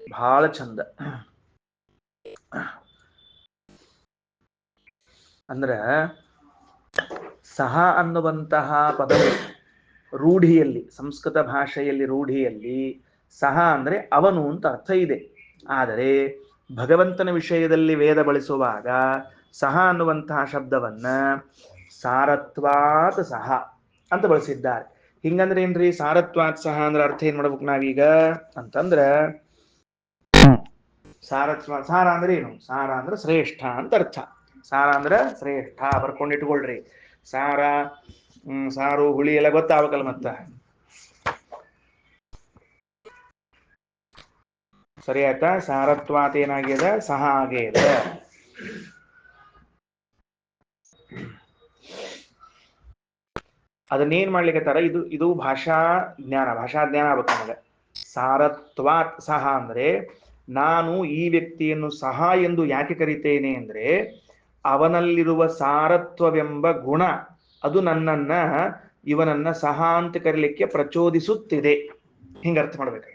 ಬಹಳ ಚಂದ. ಅಂದ್ರೆ ಸಹ ಅನ್ನುವಂತಹ ಪದವು ರೂಢಿಯಲ್ಲಿ, ಸಂಸ್ಕೃತ ಭಾಷೆಯಲ್ಲಿ ರೂಢಿಯಲ್ಲಿ ಸಹ ಅಂದ್ರೆ ಅವನು ಅಂತ ಅರ್ಥ ಇದೆ. ಆದರೆ ಭಗವಂತನ ವಿಷಯದಲ್ಲಿ ವೇದ ಬಳಸುವಾಗ ಸಹ ಅನ್ನುವಂತಹ ಶಬ್ದವನ್ನ ಸಾರತ್ವಾತ್ ಸಹ ಅಂತ ಬಳಸಿದ್ದಾರೆ. ಹಿಂಗಂದ್ರೆ ಏನ್ರಿ? ಸಾರತ್ವಾತ್ ಸಹ ಅಂದ್ರೆ ಅರ್ಥ ಏನ್ ಮಾಡ್ಬೇಕು ನಾವೀಗ ಅಂತಂದ್ರ, ಸಾರತ್ವ ಸಾರ ಅಂದ್ರೆ ಏನು? ಸಾರ ಅಂದ್ರೆ ಶ್ರೇಷ್ಠ ಅಂತ ಅರ್ಥ. ಸಾರ ಅಂದ್ರೆ ಶ್ರೇಷ್ಠ, ಬರ್ಕೊಂಡಿಟ್ಕೊಳ್ರಿ. ಸಾರ, ಸಾರು, ಹುಳಿ ಎಲ್ಲ ಗೊತ್ತಾಗಬೇಕಲ್ಲ ಮತ್ತ. ಸರಿ ಆಯ್ತಾ? ಸಾರತ್ವಾತ್ ಏನಾಗ್ಯದ? ಸಹ ಆಗ್ಯದ. ಅದನ್ನೇನ್ ಮಾಡ್ಲಿಕ್ಕತ್ತಾರ? ಇದು ಭಾಷಾ ಜ್ಞಾನ ಆಗ್ಬೇಕು ನಮಗೆ. ಸಾರತ್ವಾತ್ ಸಹ ಅಂದ್ರೆ, ನಾನು ಈ ವ್ಯಕ್ತಿಯನ್ನು ಸಹ ಎಂದು ಯಾಕೆ ಕರಿತೇನೆ ಅಂದ್ರೆ, ಅವನಲ್ಲಿರುವ ಸಾರತ್ವವೆಂಬ ಗುಣ ಅದು ನನ್ನನ್ನ, ಇವನನ್ನ ಸಹ ಅಂತ ಕರೀಲಿಕ್ಕೆ ಪ್ರಚೋದಿಸುತ್ತಿದೆ. ಹಿಂಗ ಅರ್ಥ ಮಾಡ್ಬೇಕು.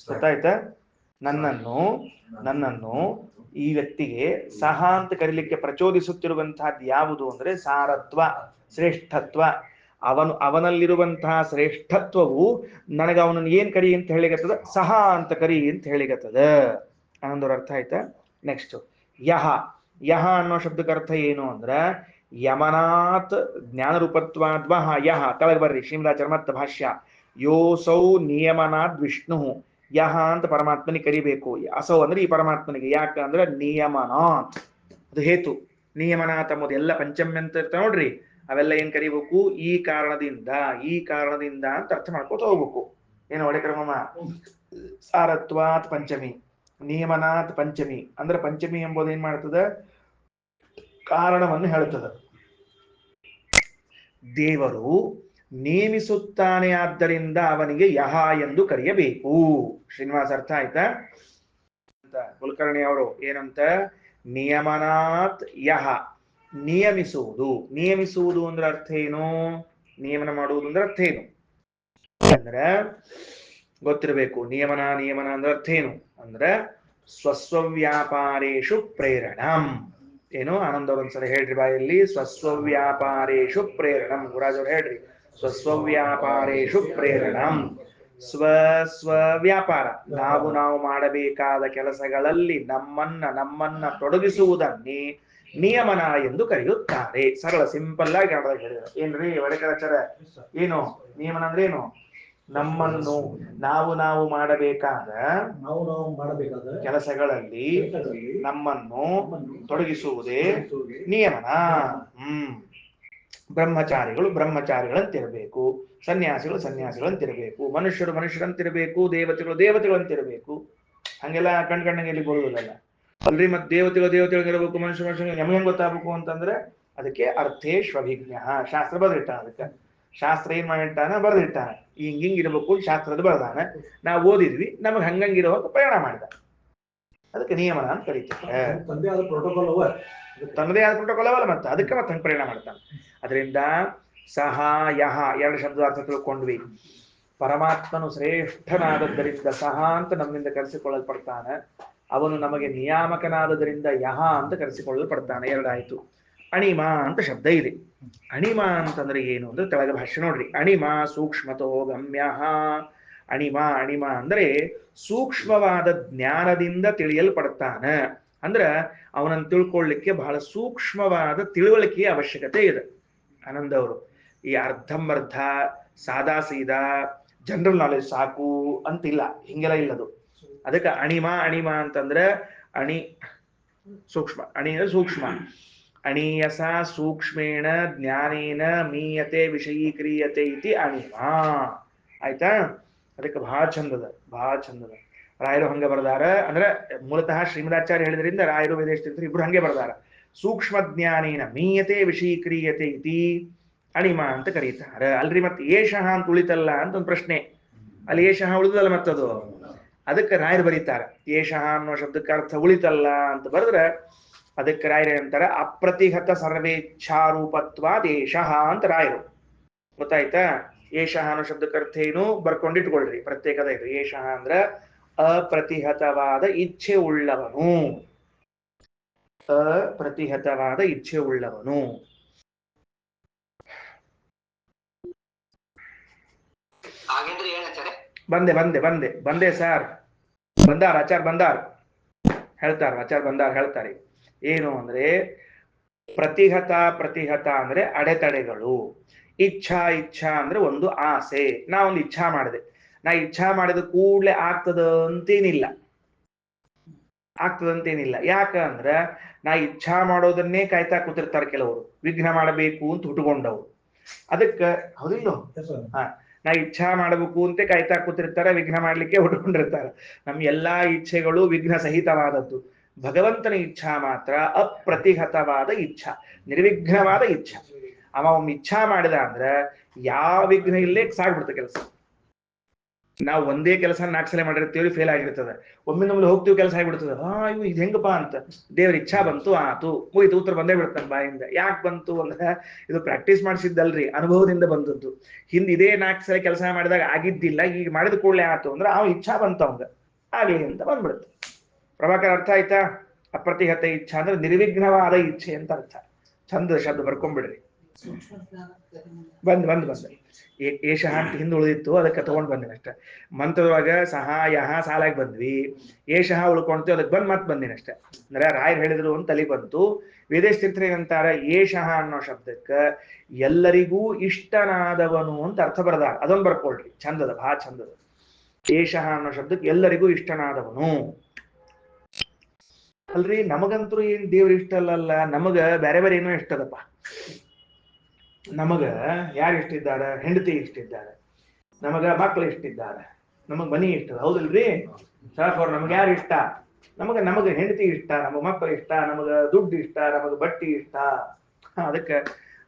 ಗೊತ್ತಾಯ್ತಾ? ನನ್ನನ್ನು ಈ ವ್ಯಕ್ತಿಗೆ ಸಹ ಅಂತ ಕರೀಲಿಕ್ಕೆ ಪ್ರಚೋದಿಸುತ್ತಿರುವಂತಹದ್ದು ಯಾವುದು ಅಂದ್ರೆ ಸಾರತ್ವ, ಶ್ರೇಷ್ಠತ್ವ. ಅವನಲ್ಲಿರುವಂತಹ ಶ್ರೇಷ್ಠತ್ವವು ನನಗೆ ಅವನನ್ನು ಏನ್ ಕರಿ ಅಂತ ಹೇಳಿಗತ್ತದ? ಸಹ ಅಂತ ಕರಿ ಅಂತ ಹೇಳಿಗತ್ತದ. ಅನ್ನೊಂದವ್ರ ಅರ್ಥ ಆಯ್ತಾ? ನೆಕ್ಸ್ಟ್ ಯಹ. ಯಹ ಅನ್ನೋ ಶಬ್ದಕ್ಕೆ ಅರ್ಥ ಏನು ಅಂದ್ರ, ಯಮನಾತ್ ಜ್ಞಾನರೂಪತ್ವಾದ್ವಾ ಯಹ ಕೆಳಗೆ ಬರ್ರಿ ಶ್ರೀಮದಾಚಾರ್ಯ ಭಾಷ್ಯ ಯೋಸೌ ನಿಯಮನಾದ್ ವಿಷ್ಣು ಯಹ ಅಂತ ಪರಮಾತ್ಮನಿಗೆ ಕರಿಬೇಕು. ಅಸೌ ಅಂದ್ರೆ ಈ ಪರಮಾತ್ಮನಿಗೆ. ಯಾಕಂದ್ರೆ ನಿಯಮನಾಥ್ ಅದು ಹೇತು. ನಿಯಮನಾಥ್ ಎಂಬುದು ಎಲ್ಲ ಪಂಚಮ್ಯ ಅಂತ ಇರ್ತಾವ ನೋಡ್ರಿ, ಅವೆಲ್ಲ ಏನ್ ಕರಿಬೇಕು? ಈ ಕಾರಣದಿಂದ, ಈ ಕಾರಣದಿಂದ ಅಂತ ಅರ್ಥ ಮಾಡ್ಕೋತ ಹೋಗ್ಬೇಕು. ಏನು ಒಳ್ಳೆ ಕ್ರಮ? ಸಾರತ್ವಾತ್ ಪಂಚಮಿ, ನಿಯಮನಾಥ್ ಪಂಚಮಿ ಅಂದ್ರೆ ಪಂಚಮಿ ಎಂಬುದು ಏನ್ ಮಾಡ್ತದ? ಕಾರಣವನ್ನು ಹೇಳ್ತದ. ದೇವರು ನೇಮಿಸುತ್ತಾನೆ, ಆದ್ದರಿಂದ ಅವನಿಗೆ ಯಹ ಎಂದು ಕರೆಯಬೇಕು. ಶ್ರೀನಿವಾಸ ಅರ್ಥ ಆಯ್ತಾ? ಕುಲಕರ್ಣಿ ಅವರು ಏನಂತ? ನಿಯಮನಾತ್ ಯಹ, ನಿಯಮಿಸುವುದು. ನಿಯಮಿಸುವುದು ಅಂದ್ರೆ ಅರ್ಥ ಏನು? ನಿಯಮನ ಮಾಡುವುದು ಅಂದ್ರೆ ಅರ್ಥ ಏನು ಅಂದ್ರೆ ಗೊತ್ತಿರಬೇಕು. ನಿಯಮನ ಅಂದ್ರೆ ಅರ್ಥ ಏನು ಅಂದ್ರೆ ಸ್ವಸ್ವವ್ಯಾಪಾರೇಷು ಪ್ರೇರಣಂ. ಏನು ಆನಂದ ಅವ್ರ ಒಂದ್ಸಲ ಹೇಳ್ರಿ ಬಾಯಲ್ಲಿ, ಸ್ವಸ್ವವ್ಯಾಪಾರೇಷು ಪ್ರೇರಣಂ. ಗುರಾಜ್ ಅವ್ರು ಹೇಳ್ರಿ, ಸ್ವಸ್ವವ್ಯಾಪಾರೇಷು ಪ್ರೇರಣಂ. ಸ್ವ ವ್ಯಾಪಾರ, ನಾವು ಮಾಡಬೇಕಾದ ಕೆಲಸಗಳಲ್ಲಿ ನಮ್ಮನ್ನ ತೊಡಗಿಸುವುದನ್ನೇ ನಿಯಮನ ಎಂದು ಕರೆಯುತ್ತಾರೆ. ಸರಳ ಸಿಂಪಲ್ ಆಗಿ ಹೇಳಿದ. ಏನ್ರಿ ಒಡೆಕರಾಚಾರ? ಏನು ನಿಯಮನ ಅಂದ್ರೆ? ಏನು? ನಮ್ಮನ್ನು ನಾವು ಮಾಡಬೇಕಾದ ಕೆಲಸಗಳಲ್ಲಿ ನಮ್ಮನ್ನು ತೊಡಗಿಸುವುದೇ ನಿಯಮನ. ಬ್ರಹ್ಮಚಾರಿಗಳಂತಿರಬೇಕು, ಸನ್ಯಾಸಿಗಳಂತಿರಬೇಕು, ಮನುಷ್ಯರಂತಿರಬೇಕು, ದೇವತೆಗಳಂತಿರಬೇಕು. ಹಂಗೆಲ್ಲ ಕಣ್ಣಿಗೆ ಬರುವುದಲ್ಲ ಅಲ್ರಿ. ಮತ್ತೆ ದೇವತೆಗಳಿರಬೇಕು, ಮನುಷ್ಯ ನಮ್ಗೆ ಗೊತ್ತಾಗಬೇಕು ಅಂತಂದ್ರೆ ಅದಕ್ಕೆ ಅರ್ಥೇಶ್ವಭಿಜ್ಞ. ಶಾಸ್ತ್ರ ಬರೆದಿಟ್ಟಾನ. ಅದಕ್ಕೆ ಶಾಸ್ತ್ರ ಏನ್ ಮಾಡಿಟ್ಟಾನ? ಬರೆದಿಟ್ಟಾನ. ಹಿಂಗಿಂಗ್ ಇರಬೇಕು ಶಾಸ್ತ್ರದ ಬರೆದಾನ. ನಾವು ಓದಿದ್ವಿ, ನಮಗೆ ಹಂಗಂಗಿರೋ ಪ್ರಯಾಣ ಮಾಡಿದ. ಅದಕ್ಕೆ ನಿಯಮನ ಅಂತ ಕರೀತಾರೆ. ತನ್ನದೇ ಆದ ಪ್ರೋಟೋಕಾಲ್ ಅವಲ್ಲ, ಮತ್ತೆ ಅದಕ್ಕೆ ಮತ್ತೆ ಹಂಗೆ ಪರಿಣಾಮ ಮಾಡ್ತಾನೆ. ಅದರಿಂದ ಸಹಾಯ ಎರಡು ಶಬ್ದ ಅರ್ಥ ತಿಳ್ಕೊಂಡ್ವಿ. ಪರಮಾತ್ಮನು ಶ್ರೇಷ್ಠನಾದದ್ದರಿಂದ ಸಹ ಅಂತ ನಮ್ಮಿಂದ ಕರೆಸಿಕೊಳ್ಳಲ್ಪಡ್ತಾನೆ. ಅವನು ನಮಗೆ ನಿಯಾಮಕನಾದದರಿಂದ ಯಹ ಅಂತ ಕರೆಸಿಕೊಳ್ಳಲ್ಪಡ್ತಾನೆ. ಎರಡಾಯ್ತು. ಅಣಿಮ ಅಂತ ಶಬ್ದ ಇದೆ. ಅಣಿಮ ಅಂತಂದ್ರೆ ಏನು ಅಂದ್ರೆ ತೆಳಗ ಭಾಷೆ ನೋಡ್ರಿ. ಅಣಿಮ ಸೂಕ್ಷ್ಮತೋ ಗಮ್ಯ. ಅಣಿಮ ಅಂದ್ರೆ ಸೂಕ್ಷ್ಮವಾದ ಜ್ಞಾನದಿಂದ ತಿಳಿಯಲ್ಪಡ್ತಾನ. ಅಂದ್ರ ಅವನನ್ನು ತಿಳ್ಕೊಳ್ಳಿಕ್ಕೆ ಬಹಳ ಸೂಕ್ಷ್ಮವಾದ ತಿಳುವಳಿಕೆಯ ಅವಶ್ಯಕತೆ ಇದೆ. ಆನಂದ್ ಅವರು ಈ ಅರ್ಧಂಬರ್ಧ ಸಾದಾ ಸೀದಾ ಜನರಲ್ ನಾಲೆಜ್ ಸಾಕು ಅಂತಿಲ್ಲ, ಹಿಂಗೆಲ್ಲ ಇಲ್ಲದು. ಅದಕ್ಕೆ ಅಣಿಮ ಅಂತಂದ್ರೆ ಸೂಕ್ಷ್ಮ. ಅಂದ್ರೆ ಸೂಕ್ಷ್ಮ. ಅಣೀಯಸ ಸೂಕ್ಷ್ಮೇಣ ಜ್ಞಾನೇನ ಮೀಯತೆ ವಿಷಯೀಕ್ರಿಯತೆ ಇತಿ ಅಣಿಮ. ಆಯ್ತಾ? ಅದಕ್ಕೆ ಬಹಳ ಚಂದದ. ರಾಯರು ಹಂಗ ಬರ್ದಾರ. ಅಂದ್ರೆ ಮೂಲತಃ ಶ್ರೀಮದಾಚಾರ್ಯ ಹೇಳಿದ್ರಿಂದ ರಾಯರು ವೇದೇಶ್ವರ ಇಬ್ರು ಹಂಗೆ ಬರ್ದಾರ. ಸೂಕ್ಷ್ಮ ಜ್ಞಾನೇನ ಮೀಯತೆ ವಿಷಯೀಕ್ರಿಯತೆ ಇತಿ ಅಣಿಮ ಅಂತ ಕರೀತಾರೆ. ಅಲ್ರಿ ಮತ್ತೆ ಏಷಃ ಅಂತ ಉಳಿತಲ್ಲ ಅಂತ ಒಂದು ಪ್ರಶ್ನೆ. ಅಲ್ಲಿ ಏಷಃ ಉಳಿದಲ್ಲ ಮತ್ತದು. ಅದಕ್ಕೆ ರಾಯರು ಬರೀತಾರೆ, ಏಷಃ ಅನ್ನೋ ಶಬ್ದಕ್ಕೆ ಅರ್ಥ ಉಳಿತಲ್ಲ ಅಂತ ಬರೆದ್ರೆ ಅದಕ್ಕೆ ರಾಯರು ಏನಂತಾರೆ? ಅಪ್ರತಿಹತ ಸರ್ವೇಚ್ಛಾರೂಪತ್ವಾದೇಶಃ ಅಂತ ರಾಯರು. ಗೊತ್ತಾಯ್ತಾ? ಏಷಃ ಅನ್ನೋ ಶಬ್ದಕ್ಕೆ ಅರ್ಥ ಏನು ಬರ್ಕೊಂಡಿಟ್ಕೊಳ್ರಿ, ಪ್ರತ್ಯೇಕದ ಇದು. ಏಷಃ ಅಂದ್ರ ಅಪ್ರತಿಹತವಾದ ಇಚ್ಛೆ ಉಳ್ಳವನು. ಅಪ್ರತಿಹತವಾದ ಇಚ್ಛೆ ಉಳ್ಳವನು. ಬಂದೆ ಸರ್. ಆಚಾರ್ ಬಂದಾರ್ ಹೇಳ್ತಾರೆ. ಏನು ಅಂದ್ರೆ ಪ್ರತಿಹತ ಅಂದ್ರೆ ಅಡೆತಡೆಗಳು. ಇಚ್ಛಾ ಅಂದ್ರೆ ಒಂದು ಆಸೆ. ನಾ ಒಂದು ಇಚ್ಛಾ ಮಾಡಿದೆ, ನಾ ಇಚ್ಛಾ ಮಾಡಿದ ಕೂಡಲೇ ಆಗ್ತದಂತೇನಿಲ್ಲ. ಯಾಕಂದ್ರ ನಾ ಇಚ್ಛಾ ಮಾಡೋದನ್ನೇ ಕಾಯ್ತಾ ಕೂತಿರ್ತಾರೆ ಕೆಲವರು, ವಿಘ್ನ ಮಾಡಬೇಕು ಅಂತ ಹುಟ್ಟುಕೊಂಡವ್ರು. ಅದಕ್ಕೆ ಹೌದಿಲ್ಲ? ನಾ ಇಚ್ಛಾ ಮಾಡಬೇಕು ಅಂತ ಕಾಯ್ತಾ ಕೂತಿರ್ತಾರೆ, ವಿಘ್ನ ಮಾಡ್ಲಿಕ್ಕೆ ಹುಟ್ಟುಕೊಂಡಿರ್ತಾರೆ. ನಮ್ ಎಲ್ಲಾ ಇಚ್ಛೆಗಳು ವಿಘ್ನ ಸಹಿತವಾದದ್ದು. ಭಗವಂತನ ಇಚ್ಛಾ ಮಾತ್ರ ಅಪ್ರತಿಹತವಾದ ಇಚ್ಛಾ, ನಿರ್ವಿಘ್ನವಾದ ಇಚ್ಛಾ. ಅವ ಒಮ್ಮೆ ಇಚ್ಛಾ ಮಾಡಿದ ಅಂದ್ರೆ ಯಾವ ವಿಘ್ನ ಇಲ್ಲೇ ಸಾಗ್ಬಿಡ್ತ ಕೆಲಸ. ನಾವು ಒಂದೇ ಕೆಲಸ 4 ಸಲ ಮಾಡಿರ್ತೀವಿ, ಫೇಲ್ ಆಗಿರ್ತದೆ. ಒಮ್ಮೆ ಹೋಗ್ತೀವಿ, ಕೆಲಸ ಆಗಿಬಿಡ್ತದೆ. ಇವು ಇದು ಹೆಂಗಪ್ಪಾ ಅಂತ ದೇವ್ರ ಇಚ್ಛಾ ಬಂತು, ಆತು, ಮುಗಿತು, ಉತ್ತರ ಬಂದೇ ಬಿಡ್ತಾನೆ ಬಾಯಿಂದ. ಯಾಕೆ ಬಂತು ಅಂದ್ರೆ ಇದು ಪ್ರಾಕ್ಟೀಸ್ ಮಾಡಿಸಿದ್ದಲ್ರಿ, ಅನುಭವದಿಂದ ಬಂದದ್ದು. ಹಿಂದೆ ಇದೇ 4 ಸಲ ಕೆಲಸ ಮಾಡಿದಾಗ ಆಗಿದ್ದಿಲ್ಲ, ಈಗ ಮಾಡಿದ ಕೂಡಲೇ ಆತು ಅಂದ್ರೆ ಅವ ಇಚ್ಛಾ ಬಂತು, ಅವಂಗ ಆಗ್ಲಿ ಅಂತ ಬಂದ್ಬಿಡುತ್ತೆ. ಪ್ರಭಾಕರ್ ಅರ್ಥ ಆಯ್ತಾ? ಅಪ್ರತಿಹತ ಇಚ್ಛಾ ಅಂದ್ರೆ ನಿರ್ವಿಘ್ನವಾದ ಇಚ್ಛೆ ಅಂತ ಅರ್ಥ. ಚಂದ ಶಬ್ದ ಬರ್ಕೊಂಡ್ಬಿಡ್ರಿ. ಬಂದ್ ಏಷಃ ಅಂತ ಹಿಂದೆ ಉಳಿದಿತ್ತು, ಅದಕ್ಕೆ ತಗೊಂಡ್ ಬಂದಿನಿ ಅಷ್ಟೇ. ಮಂತ್ರದೊಳಗ ಸಹ ಯಹ ಸಾಲಾಗಿ ಬಂದ್ವಿ, ಏಷಃ ಉಳ್ಕೊಂತು, ಅದಕ್ಕೆ ಬಂದ್ ಮತ್ ಬಂದಿನಿ ಅಷ್ಟೇ. ಅಂದ್ರೆ ರಾಯರ್ ಹೇಳಿದ್ರು ಅಂತ ತಲೆ ಬಂತು. ವೇದೇಶ್ ತೀರ್ಥರು ಏನಂತಾರ, ಏಷಃ ಅನ್ನೋ ಶಬ್ದಕ್ಕ ಎಲ್ಲರಿಗೂ ಇಷ್ಟನಾದವನು ಅಂತ ಅರ್ಥ ಬರದಾರ. ಅದೊಂದು ಬರ್ಕೊಳ್ರಿ, ಚಂದದ, ಬಹಳ ಚಂದದ. ಏಷಃ ಅನ್ನೋ ಶಬ್ದಕ್ಕೆ ಎಲ್ಲರಿಗೂ ಇಷ್ಟನಾದವನು. ಅಲ್ರಿ ನಮಗಂತೂ ಏನ್ ದೇವ್ರ ಇಷ್ಟ ಅಲ್ಲಲ್ಲ, ನಮಗ ಬೇರೆ ಬೇರೆ ಏನೋ ಇಷ್ಟ ಅದಪ್ಪ. ನಮಗ ಯಾರು ಇಷ್ಟಿದ್ದಾರೆ? ಹೆಂಡತಿ ಇಷ್ಟಿದ್ದಾರೆ, ನಮಗ ಮಕ್ಕಳು ಇಷ್ಟಿದ್ದಾರೆ, ನಮಗ್ ಮನಿ ಇಷ್ಟ, ಹೌದಲ್ರಿ? ಸಾಕೋರ್ ನಮಗ ಯಾರು ಇಷ್ಟ? ನಮಗ ಹೆಂಡತಿ ಇಷ್ಟ, ನಮಗ ಮಕ್ಕಳು ಇಷ್ಟ, ನಮಗ ದುಡ್ಡು ಇಷ್ಟ, ನಮಗ ಬಟ್ಟಿ ಇಷ್ಟ. ಅದಕ್ಕೆ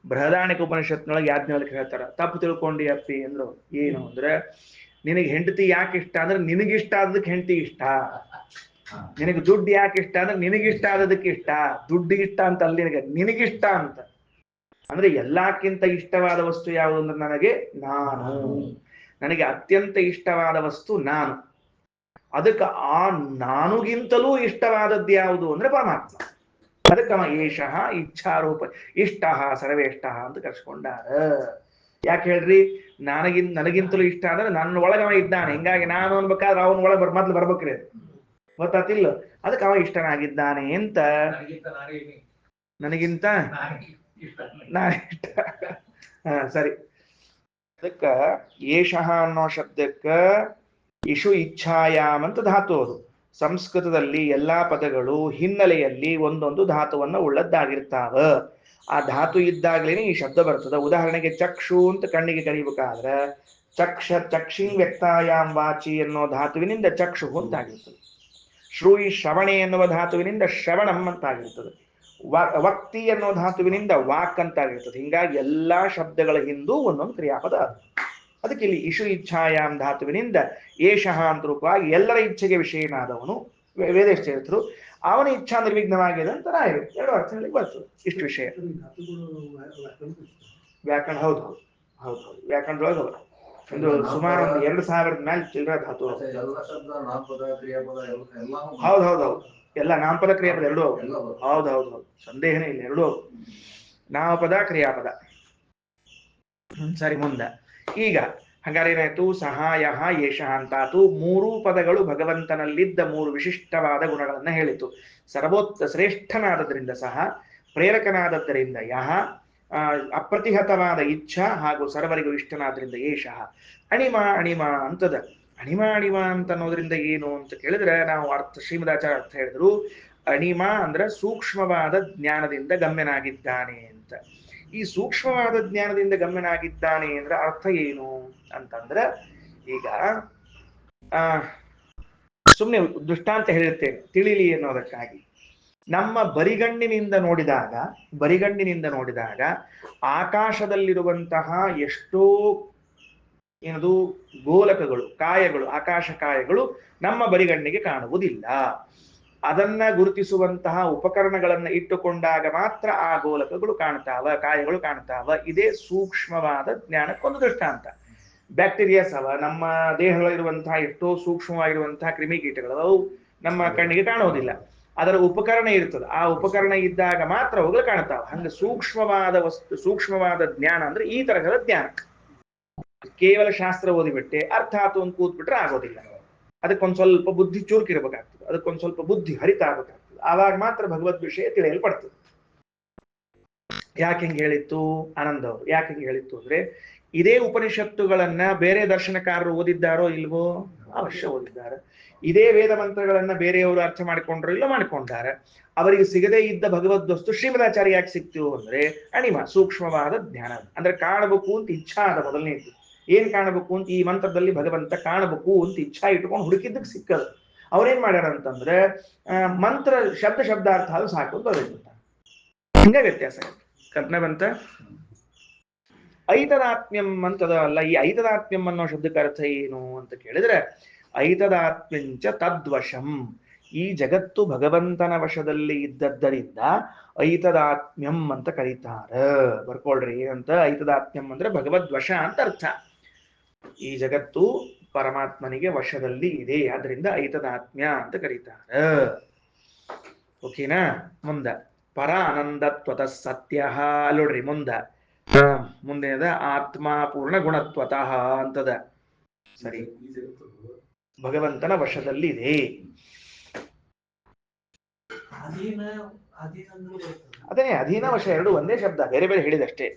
ಬೃಹದಾರಣ್ಯಕ ಉಪನಿಷತ್ನೊಳಗೆ ಯಾಜ್ಞವಲ್ಕ್ಯ ಹೇಳ್ತಾರ, ತಪ್ಪು ತಿಳ್ಕೊಂಡಿ ಅಪ್ಪಿ ಅಂದ್ರು. ಏನು ಅಂದ್ರೆ, ನಿನಗೆ ಹೆಂಡತಿ ಯಾಕೆ ಇಷ್ಟ ಅಂದ್ರೆ ನಿನಗಿಷ್ಟ ಆದದಕ್ಕೆ ಹೆಂಡತಿ ಇಷ್ಟ. ನಿನಗೆ ದುಡ್ಡು ಯಾಕೆ ಇಷ್ಟ ಅಂದ್ರೆ ನಿನಗಿಷ್ಟ ಆದದಕ್ಕೆ ಇಷ್ಟ. ದುಡ್ಡಿಗೆ ಇಷ್ಟ ಅಂತ ಅಲ್ಲಿ ನಿನಗಿಷ್ಟ ಅಂತ. ಅಂದ್ರೆ ಎಲ್ಲಕ್ಕಿಂತ ಇಷ್ಟವಾದ ವಸ್ತು ಯಾವುದು ಅಂದ್ರೆ ನನಗೆ ನನಗೆ ಅತ್ಯಂತ ಇಷ್ಟವಾದ ವಸ್ತು ನಾನು. ಅದಕ್ಕೆ ಆ ನಾನುಗಿಂತಲೂ ಇಷ್ಟವಾದದ್ದು ಯಾವುದು ಅಂದ್ರೆ ಪರಮಾತ್ಮ. ಅದಕ್ಕೆ ಏಷಃ ಇಚ್ಛಾರೂಪ ಇಷ್ಟ ಸರ್ವೇಷ್ಟ ಅಂತ ಕರ್ಸ್ಕೊಂಡಾರ. ಯಾಕೆ ಹೇಳ್ರಿ? ನನಗಿಂತಲೂ ಇಷ್ಟ ಅಂದ್ರೆ ನನ್ನ ಒಳಗವ ಇದ್ದಾನೆ, ಹಿಂಗಾಗಿ ನಾನು ಅನ್ಬೇಕಾದ್ರೆ ಅವನ ಒಳಗೆ ಮೊದ್ಲು ಬರ್ಬೇಕ್ರಿ, ಗೊತ್ತಾತಿಲ್ಲ? ಅದಕ್ಕೆ ಅವ ಇಷ್ಟನಾಗಿದ್ದಾನೆ ಅಂತ. ನನಗಿಂತ ನಾನು ಇಷ್ಟ. ಸರಿ. ಅದಕ್ಕ ಏಷಃ ಅನ್ನೋ ಶಬ್ದಕ್ಕ ಇಷು ಇಚ್ಛಾಯಾಮ್ ಅಂತ ಧಾತು. ಅದು ಸಂಸ್ಕೃತದಲ್ಲಿ ಎಲ್ಲಾ ಪದಗಳು ಹಿನ್ನೆಲೆಯಲ್ಲಿ ಒಂದೊಂದು ಧಾತುವನ್ನ ಉಳ್ಳದ್ದಾಗಿರ್ತಾವ. ಆ ಧಾತು ಇದ್ದಾಗ್ಲೇನೆ ಈ ಶಬ್ದ ಬರ್ತದ. ಉದಾಹರಣೆಗೆ ಚಕ್ಷು ಅಂತ ಕಣ್ಣಿಗೆ ಕರಿಬೇಕಾದ್ರೆ ಚಕ್ಷಿಂ ವ್ಯಕ್ತಾಯಾಮ್ ವಾಚಿ ಅನ್ನೋ ಧಾತುವಿನಿಂದ ಚಕ್ಷು ಅಂತಾಗಿರ್ತದೆ. ಶ್ರೂಯಿ ಶ್ರವಣೆ ಎನ್ನುವ ಧಾತುವಿನಿಂದ ಶ್ರವಣಂ ಅಂತಾಗಿರ್ತದೆ. ವಕ್ತಿ ಅನ್ನೋ ಧಾತುವಿನಿಂದ ವಾಕ್ ಅಂತಾಗಿರ್ತದೆ. ಹಿಂಗಾಗಿ ಎಲ್ಲಾ ಶಬ್ದಗಳ ಹಿಂದೂ ಒಂದೊಂದು ಕ್ರಿಯಾಪದ. ಅದಕ್ಕೆ ಇಲ್ಲಿ ಇಷು ಇಚ್ಛಾಯಾಮ್ ಧಾತುವಿನಿಂದ ಏಷಃ ಅಂತ ರೂಪವಾಗಿ ಎಲ್ಲರ ಇಚ್ಛೆಗೆ ವಿಷಯನಾದವನು ವೇದೇಶ್ ತೀರ್ಥರು. ಅವನ ಇಚ್ಛಾ ನಿರ್ವಿಘ್ನವಾಗಿದೆ ಅಂತ ರಾಯರು ಎರಡು ಅರ್ಥ ಹೇಳಿ ಬರ್ತದೆ. ಇಷ್ಟು ವಿಷಯ ವ್ಯಾಕರಣ. ಹೌದು ಹೌದು ಹೌದು ಹೌದು ವ್ಯಾಕರಣದೊಳಗೆ ಅವರು ಒಂದು ಸುಮಾರು 2000 ಮೇಲೆ ಚಿಲ್ಲರ ಧಾತು. ಹೌದು ಹೌದು ಹೌದು ಎಲ್ಲ ನಾಮಪದ ಕ್ರಿಯಾಪದ ಎರಡೂ. ಹೌದು ಹೌದು ಹೌದು ಸಂದೇಹನೇ ಇಲ್ಲ, ಎರಡೂ ನಾಮಪದ ಕ್ರಿಯಾಪದ. ಸರಿ, ಮುಂದೆ ಈಗ ಹಾಗಾದ್ರೆ ಏನಾಯ್ತು? ಸಹಾಯ ಏಷಃ ಅಂತಾತು. ಮೂರೂ ಪದಗಳು ಭಗವಂತನಲ್ಲಿದ್ದ ಮೂರು ವಿಶಿಷ್ಟವಾದ ಗುಣಗಳನ್ನ ಹೇಳಿತು. ಶ್ರೇಷ್ಠನಾದದ್ರಿಂದ ಸಹ, ಪ್ರೇರಕನಾದದ್ದರಿಂದ ಯಹ, ಅಪ್ರತಿಹತವಾದ ಇಚ್ಛಾ ಹಾಗೂ ಸರ್ವರಿಗೂ ಇಷ್ಟನಾದ್ರಿಂದ ಏಷಃ. ಅಣಿಮ ಅಂತದ. ಅಣಿಮ ಅಂತ ಅನ್ನೋದ್ರಿಂದ ಏನು ಅಂತ ಕೇಳಿದ್ರೆ, ನಾವು ಶ್ರೀಮದಾಚಾರ್ಯ ಅರ್ಥ ಹೇಳಿದ್ರು. ಅಣಿಮ ಅಂದ್ರೆ ಸೂಕ್ಷ್ಮವಾದ ಜ್ಞಾನದಿಂದ ಗಮ್ಯನಾಗಿದ್ದಾನೆ ಅಂತ. ಈ ಸೂಕ್ಷ್ಮವಾದ ಜ್ಞಾನದಿಂದ ಗಮ್ಯನಾಗಿದ್ದಾನೆ ಅಂದ್ರೆ ಅರ್ಥ ಏನು ಅಂತಂದ್ರೆ, ಈಗ ಸುಮ್ಮನೆ ದೃಷ್ಟಾಂತ ಹೇಳಿರ್ತೇನೆ ತಿಳಿಲಿ ಅನ್ನೋದಕ್ಕಾಗಿ. ನಮ್ಮ ಬರಿಗಣ್ಣಿನಿಂದ ನೋಡಿದಾಗ ಆಕಾಶದಲ್ಲಿರುವಂತಹ ಎಷ್ಟೋ ಏನದು ಗೋಲಕಗಳು, ಕಾಯಗಳು, ಆಕಾಶ ಕಾಯಗಳು ನಮ್ಮ ಬರಿಗಣ್ಣಿಗೆ ಕಾಣುವುದಿಲ್ಲ. ಅದನ್ನ ಗುರುತಿಸುವಂತಹ ಉಪಕರಣಗಳನ್ನ ಇಟ್ಟುಕೊಂಡಾಗ ಮಾತ್ರ ಆ ಗೋಲಕಗಳು ಕಾಣ್ತಾವ, ಕಾಯಗಳು ಕಾಣ್ತಾವ. ಇದೇ ಸೂಕ್ಷ್ಮವಾದ ಜ್ಞಾನಕ್ಕೊಂದು ದೃಷ್ಟಾಂತ. ಬ್ಯಾಕ್ಟೀರಿಯಾಸ್ ಅವ, ನಮ್ಮ ದೇಹದಲ್ಲಿರುವಂತಹ ಎಷ್ಟೋ ಸೂಕ್ಷ್ಮವಾಗಿರುವಂತಹ ಕ್ರಿಮಿಕೀಟಗಳು, ಅವು ನಮ್ಮ ಕಣ್ಣಿಗೆ ಕಾಣುವುದಿಲ್ಲ. ಅದರ ಉಪಕರಣ ಇರ್ತದೆ, ಆ ಉಪಕರಣ ಇದ್ದಾಗ ಮಾತ್ರ ಅವುಗಳು ಕಾಣ್ತಾವ. ಹಂಗೆ ಸೂಕ್ಷ್ಮವಾದ ವಸ್ತು, ಸೂಕ್ಷ್ಮವಾದ ಜ್ಞಾನ ಅಂದ್ರೆ ಈ ತರಹದ ಜ್ಞಾನ. ಕೇವಲ ಶಾಸ್ತ್ರ ಓದಿಬಿಟ್ಟೆ ಅರ್ಥಾತ್ ಒಂದು ಕೂತ್ಬಿಟ್ರೆ ಆಗೋದಿಲ್ಲ. ಅದಕ್ಕೊಂದು ಸ್ವಲ್ಪ ಬುದ್ಧಿ ಚುರುಕಿರ್ಬೇಕಾಗ್ತದೆ, ಅದಕ್ಕೊಂದು ಸ್ವಲ್ಪ ಬುದ್ಧಿ ಹರಿತ ಆಗ್ಬೇಕಾಗ್ತದೆ. ಆವಾಗ ಮಾತ್ರ ಭಗವದ್ ವಿಷಯ ತಿಳಿಯಲ್ಪಡ್ತದೆ. ಯಾಕೆ ಹಿಂಗೆ ಹೇಳಿತ್ತು ಆನಂದ್ ಅವರು? ಯಾಕೆ ಹಿಂಗೆ ಹೇಳಿತ್ತು ಅಂದ್ರೆ, ಇದೇ ಉಪನಿಷತ್ತುಗಳನ್ನ ಬೇರೆ ದರ್ಶನಕಾರರು ಓದಿದ್ದಾರೋ ಇಲ್ವೋ? ಅವಶ್ಯ ಓದಿದ್ದಾರೆ. ಇದೇ ವೇದ ಮಂತ್ರಗಳನ್ನ ಬೇರೆಯವರು ಅರ್ಥ ಮಾಡಿಕೊಂಡ್ರು ಇಲ್ಲ ಮಾಡಿಕೊಂಡಾರೆ. ಅವರಿಗೆ ಸಿಗದೇ ಇದ್ದ ಭಗವದ್ ವಸ್ತು ಶ್ರೀಮದಾಚಾರ್ಯ ಯಾಕೆ ಸಿಕ್ತು ಅಂದ್ರೆ, ಅಣಿಮ ಸೂಕ್ಷ್ಮವಾದ ಜ್ಞಾನ. ಅಂದ್ರೆ ಕಾಣಬೇಕು ಅಂತ ಇಚ್ಛಾ ಅದ ಮೊದಲನೇದು. ಏನ್ ಕಾಣಬೇಕು ಅಂತ? ಈ ಮಂತ್ರದಲ್ಲಿ ಭಗವಂತ ಕಾಣಬೇಕು ಅಂತ ಇಚ್ಛಾ ಇಟ್ಕೊಂಡು ಹುಡುಕಿದ್ದಕ್ಕೆ ಸಿಕ್ಕದು. ಅವ್ರೇನ್ ಮಾಡ್ಯಾರ ಅಂತಂದ್ರೆ, ಮಂತ್ರ ಶಬ್ದಾರ್ಥ ಅದು ಸಾಕು ಅಂತ ಬರೆದ್ಬಿಡ್ತಾರೆ. ಹಿಂಗ ವ್ಯತ್ಯಾಸ ಆಗುತ್ತೆ. ಕಲ್ಪನೆ ಬಂತ? ಐತದಾತ್ಮ್ಯಂ ಅಂತದ ಅಲ್ಲ. ಈ ಐತದಾತ್ಮ್ಯಂ ಅನ್ನೋ ಶಬ್ದಕ್ಕೆ ಅರ್ಥ ಏನು ಅಂತ ಕೇಳಿದ್ರೆ, ಐತದಾತ್ಮ್ಯಂಚ ತದ್ವಶಂ. ಈ ಜಗತ್ತು ಭಗವಂತನ ವಶದಲ್ಲಿ ಇದ್ದದ್ದರಿಂದ ಐತದಾತ್ಮ್ಯಂ ಅಂತ ಕರೀತಾರ. ಬರ್ಕೊಳ್ರಿ ಏನಂತ? ಐತದಾತ್ಮ್ಯಂ ಅಂದ್ರೆ ಭಗವದ್ವಶ ಅಂತ ಅರ್ಥ. ಈ ಜಗತ್ತು ಪರಮಾತ್ಮನಿಗೆ ವಶದಲ್ಲಿ ಇದೆ, ಆದ್ರಿಂದ ಐತದಾತ್ಮ್ಯ ಅಂತ ಕರೀತಾರ. ಓಕೆನಾ? ಮುಂದ ಪರ ಆನಂದತ್ವತ ಸತ್ಯ. ನೋಡ್ರಿ ಮುಂದ ಮುಂದಿನದ ಆತ್ಮ ಪೂರ್ಣ ಗುಣತ್ವತಃ ಅಂತದ. ಸರಿ, ಭಗವಂತನ ವಶದಲ್ಲಿದೆ. ಅದೇ ಅಧೀನ ವಶ ಎರಡು ಒಂದೇ ಶಬ್ದ, ಬೇರೆ ಬೇರೆ ಹೇಳಿದಷ್ಟೇ.